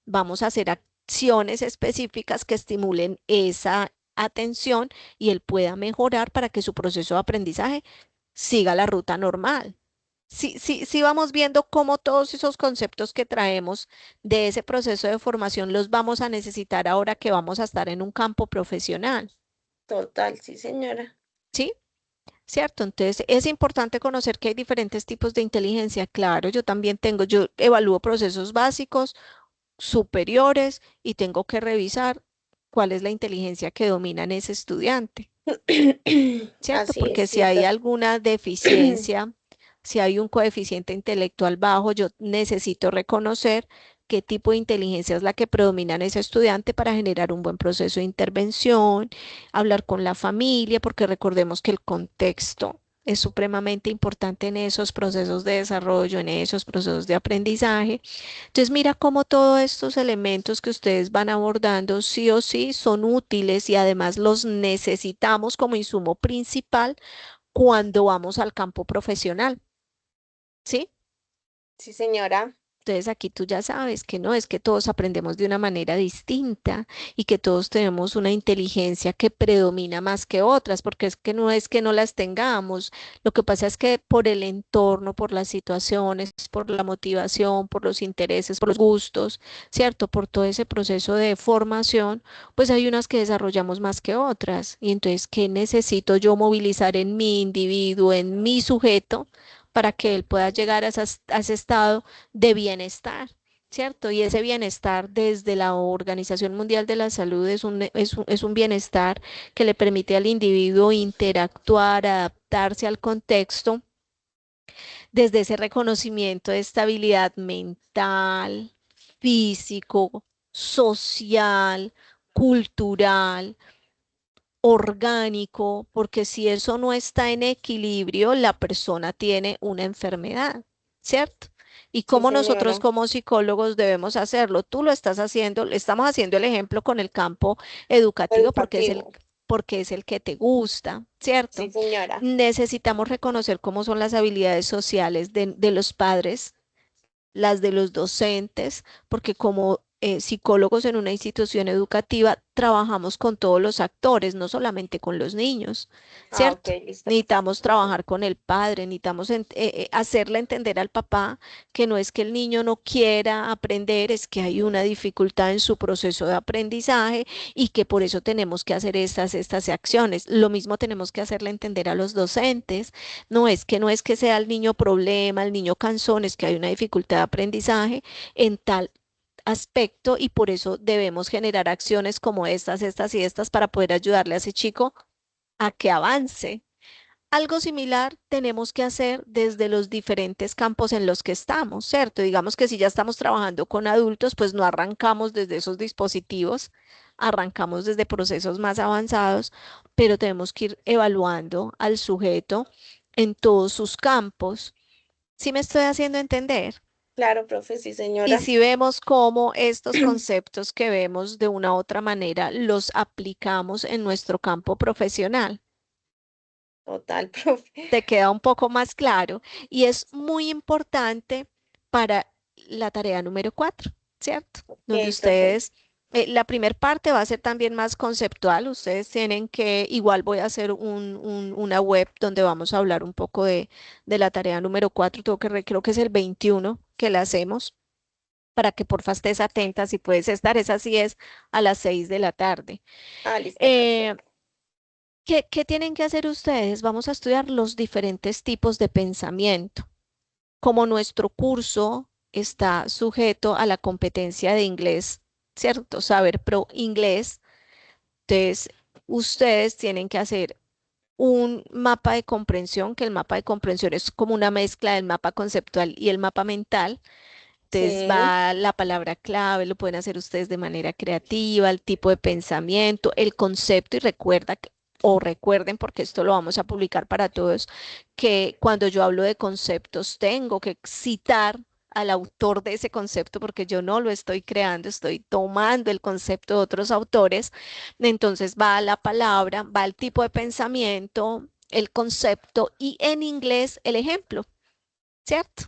S2: vamos a hacer acciones específicas que estimulen esa atención y él pueda mejorar para que su proceso de aprendizaje siga la ruta normal. Sí, sí, sí vamos viendo cómo todos esos conceptos que traemos de ese proceso de formación los vamos a necesitar ahora que vamos a estar en un campo profesional,
S1: Total, sí, señora.
S2: ¿sí? ¿Cierto? Entonces es importante conocer que hay diferentes tipos de inteligencia. Claro, yo también tengo, yo evalúo procesos básicos, superiores y tengo que revisar cuál es la inteligencia que domina en ese estudiante. ¿Cierto?
S1: Así es,
S2: Porque si
S1: sí,
S2: hay alguna deficiencia, si hay un coeficiente intelectual bajo, yo necesito reconocer qué tipo de inteligencia es la que predomina en ese estudiante para generar un buen proceso de intervención, hablar con la familia, porque recordemos que el contexto es supremamente importante en esos procesos de desarrollo, en esos procesos de aprendizaje. Entonces, mira cómo todos estos elementos que ustedes van abordando sí o sí son útiles y además los necesitamos como insumo principal cuando vamos al campo profesional, ¿sí?
S1: sí, señora.
S2: Entonces aquí tú ya sabes que no, es que todos aprendemos de una manera distinta y que todos tenemos una inteligencia que predomina más que otras, porque es que no es que no las tengamos. Lo que pasa es que por el entorno, por las situaciones, por la motivación, por los intereses, por los gustos, ¿cierto? Por todo ese proceso de formación, pues hay unas que desarrollamos más que otras. Y entonces, ¿qué necesito yo movilizar en mi individuo, en mi sujeto, para que él pueda llegar a ese estado de bienestar? ¿Cierto? Y ese bienestar desde la Organización Mundial de la Salud es un bienestar que le permite al individuo interactuar, adaptarse al contexto desde ese reconocimiento de estabilidad mental, físico, social, cultural, orgánico, porque si eso no está en equilibrio, la persona tiene una enfermedad, ¿cierto? Y
S1: Sí,
S2: cómo nosotros
S1: señora.
S2: como psicólogos debemos hacerlo. Tú lo estás haciendo, le estamos haciendo el ejemplo con el campo educativo
S1: Educativo.
S2: porque es el que te gusta, ¿cierto?
S1: Sí, señora.
S2: Necesitamos reconocer cómo son las habilidades sociales de los padres, las de los docentes, porque como psicólogos en una institución educativa trabajamos con todos los actores, no solamente con los niños,
S1: Ah, ok,
S2: ¿cierto?
S1: listo.
S2: Necesitamos trabajar con el padre, necesitamos hacerle entender al papá que no es que el niño no quiera aprender, es que hay una dificultad en su proceso de aprendizaje y que por eso tenemos que hacer estas acciones. Lo mismo tenemos que hacerle entender a los docentes. No es que sea el niño problema, el niño cansón, es que hay una dificultad de aprendizaje en tal aspecto y por eso debemos generar acciones como estas y estas para poder ayudarle a ese chico a que avance. Algo similar tenemos que hacer desde los diferentes campos en los que estamos, ¿cierto? Digamos que si ya estamos trabajando con adultos, pues no arrancamos desde esos dispositivos, arrancamos desde procesos más avanzados, pero tenemos que ir evaluando al sujeto en todos sus campos. ¿Sí me estoy haciendo entender?
S1: Claro, profe, sí,
S2: Y
S1: señora.
S2: si vemos cómo estos conceptos que vemos de una u otra manera los aplicamos en nuestro campo profesional,
S1: Total, profe.
S2: te queda un poco más claro y es muy importante para la tarea número 4, ¿cierto? Donde
S1: Ok, profe.
S2: ustedes, la primera parte va a ser también más conceptual, ustedes tienen que, igual voy a hacer una web donde vamos a hablar un poco de la tarea número 4, creo que es el 21 que la hacemos para que porfa estés atenta, si puedes estar, esa sí es a las 6 de la tarde.
S1: Ah, listo,
S2: Eh,
S1: perfecto.
S2: ¿qué tienen que hacer ustedes? Vamos a estudiar los diferentes tipos de pensamiento. Como nuestro curso está sujeto a la competencia de inglés, ¿cierto? Saber pro inglés, entonces ustedes tienen que hacer un mapa de comprensión, que el mapa de comprensión es como una mezcla del mapa conceptual y el mapa mental. Entonces
S1: Sí,
S2: va la palabra clave, lo pueden hacer ustedes de manera creativa, el tipo de pensamiento, el concepto y recuerda que o recuerden, porque esto lo vamos a publicar para todos, que cuando yo hablo de conceptos tengo que citar al autor de ese concepto porque yo no lo estoy creando, estoy tomando el concepto de otros autores. Entonces va la palabra, va el tipo de pensamiento, el concepto y en inglés el ejemplo, ¿cierto?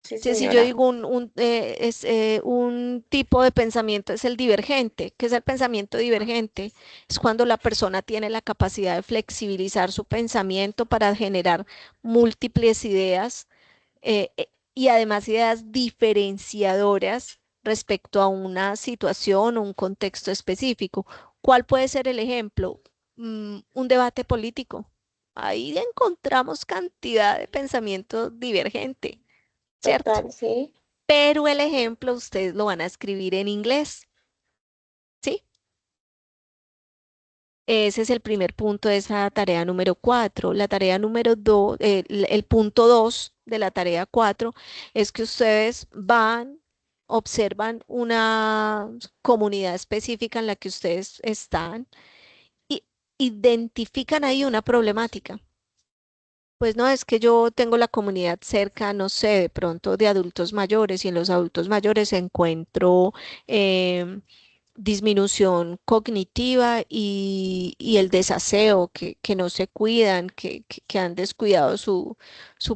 S1: Sí,
S2: Si yo
S1: señora.
S2: digo un tipo de pensamiento es el divergente. ¿Qué es el pensamiento divergente? Es cuando la persona tiene la capacidad de flexibilizar su pensamiento para generar múltiples ideas y además ideas diferenciadoras respecto a una situación o un contexto específico. ¿Cuál puede ser el ejemplo? Un debate político. Ahí encontramos cantidad de pensamiento divergente, ¿cierto?
S1: Total, sí.
S2: Pero el ejemplo ustedes lo van a escribir en inglés, ¿sí? Ese es el primer punto de esa tarea número 4. La tarea número 2, el punto 2 de la tarea 4 es que ustedes van, observan una comunidad específica en la que ustedes están y identifican ahí una problemática. Pues no, es que yo tengo la comunidad cerca, no sé, de pronto de adultos mayores y en los adultos mayores encuentro em, disminución cognitiva y el desaseo, que no se cuidan, que han descuidado su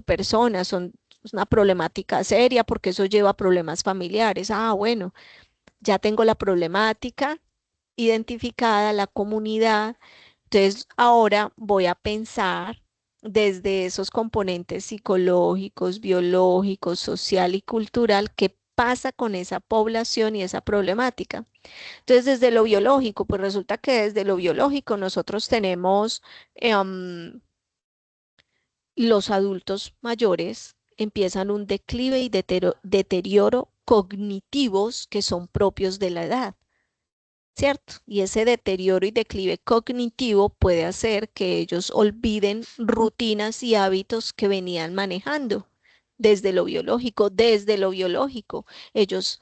S2: persona, es una problemática seria porque eso lleva a problemas familiares. Ah, bueno, ya tengo la problemática identificada, la comunidad. Entonces, ahora voy a pensar desde esos componentes psicológicos, biológicos, social y cultural, qué pasa con esa población y esa problemática. Entonces, desde lo biológico, pues resulta que desde lo biológico nosotros tenemos los adultos mayores empiezan un declive y deterioro cognitivos que son propios de la edad. ¿Cierto? Y ese deterioro y declive cognitivo puede hacer que ellos olviden rutinas y hábitos que venían manejando desde lo biológico. Desde lo biológico, ellos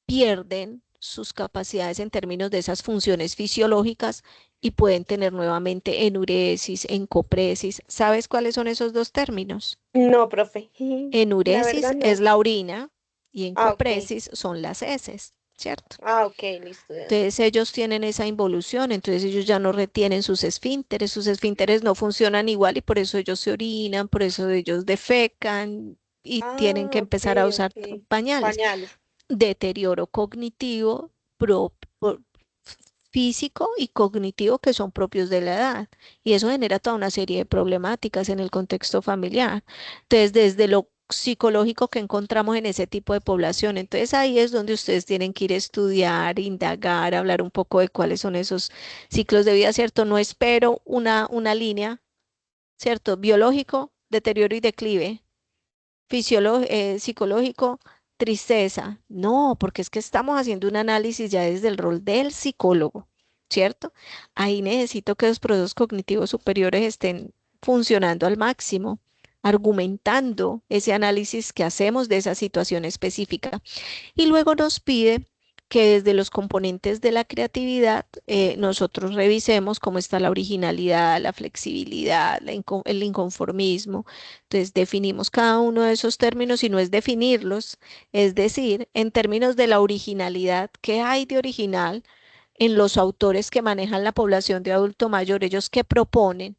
S2: pierden sus capacidades en términos de esas funciones fisiológicas y pueden tener nuevamente enuresis, encopresis. ¿Sabes cuáles son esos dos términos?
S1: No, profe. La
S2: Enuresis
S1: verdad
S2: es
S1: no.
S2: la orina y
S1: Ah, ok.
S2: encopresis son las heces, ¿cierto?
S1: Ah, ok, listo.
S2: Entonces ellos tienen esa involución, entonces ellos ya no retienen sus esfínteres no funcionan igual y por eso ellos se orinan, por eso ellos defecan y tienen que
S1: Ah, ok,
S2: empezar a usar
S1: ok.
S2: pañales.
S1: Pañales.
S2: Deterioro cognitivo, pro- físico y cognitivo que son propios de la edad. Y eso genera toda una serie de problemáticas en el contexto familiar. Entonces, desde lo psicológico que encontramos en ese tipo de población. Entonces, ahí es donde ustedes tienen que ir a estudiar, indagar, hablar un poco de cuáles son esos ciclos de vida, ¿cierto? No espero una línea, ¿cierto? Biológico, deterioro y declive psicológico, tristeza. No, porque es que estamos haciendo un análisis ya desde el rol del psicólogo, ¿cierto? Ahí necesito que los procesos cognitivos superiores estén funcionando al máximo, argumentando ese análisis que hacemos de esa situación específica. Y luego nos pide que desde los componentes de la creatividad nosotros revisemos cómo está la originalidad, la flexibilidad, el inconformismo. Entonces definimos cada uno de esos términos y no es definirlos, es decir, en términos de la originalidad, ¿qué hay de original en los autores que manejan la población de adulto mayor? Ellos qué proponen.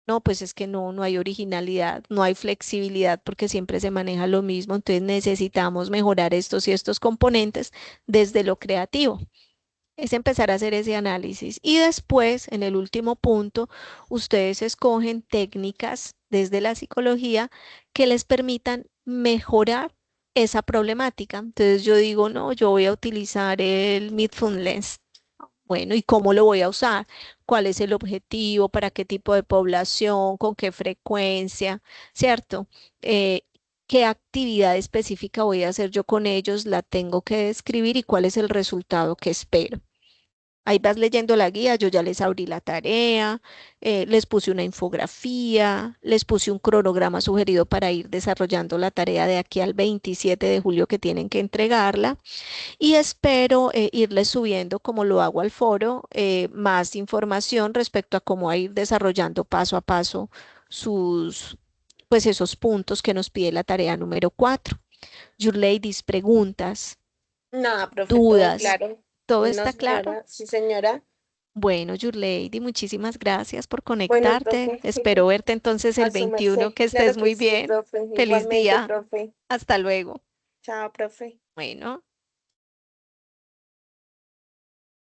S2: No, pues es que no hay originalidad, no hay flexibilidad porque siempre se maneja lo mismo, entonces necesitamos mejorar estos y estos componentes desde lo creativo. Es empezar a hacer ese análisis y después, en el último punto, ustedes escogen técnicas desde la psicología que les permitan mejorar esa problemática. Entonces yo digo, no, yo voy a utilizar el Mindfulness. Bueno, ¿y cómo lo voy a usar? ¿Cuál es el objetivo? ¿Para qué tipo de población? ¿Con qué frecuencia? ¿Cierto? Eh, ¿Qué actividad específica voy a hacer yo con ellos? La tengo que describir y cuál es el resultado que espero. Ahí vas leyendo la guía, yo ya les abrí la tarea, les puse una infografía, les puse un cronograma sugerido para ir desarrollando la tarea de aquí al 27 de julio que tienen que entregarla y espero irles subiendo, como lo hago al foro, más información respecto a cómo a ir desarrollando paso a paso sus, pues esos puntos que nos pide la tarea número 4. Your ladies, preguntas,
S1: Nada, profe, todo
S2: dudas,
S1: claro.
S2: ¿todo
S1: No,
S2: está claro?
S1: señora. Sí, señora.
S2: Bueno, Your Lady, muchísimas gracias por
S1: Bueno,
S2: conectarte.
S1: profe,
S2: Espero verte entonces
S1: a
S2: el
S1: su
S2: 21.
S1: merced.
S2: Que
S1: Claro
S2: estés
S1: que
S2: muy
S1: sí,
S2: bien.
S1: profe.
S2: Feliz
S1: Igualmente,
S2: día.
S1: profe.
S2: Hasta luego.
S1: Chao, profe.
S2: Bueno.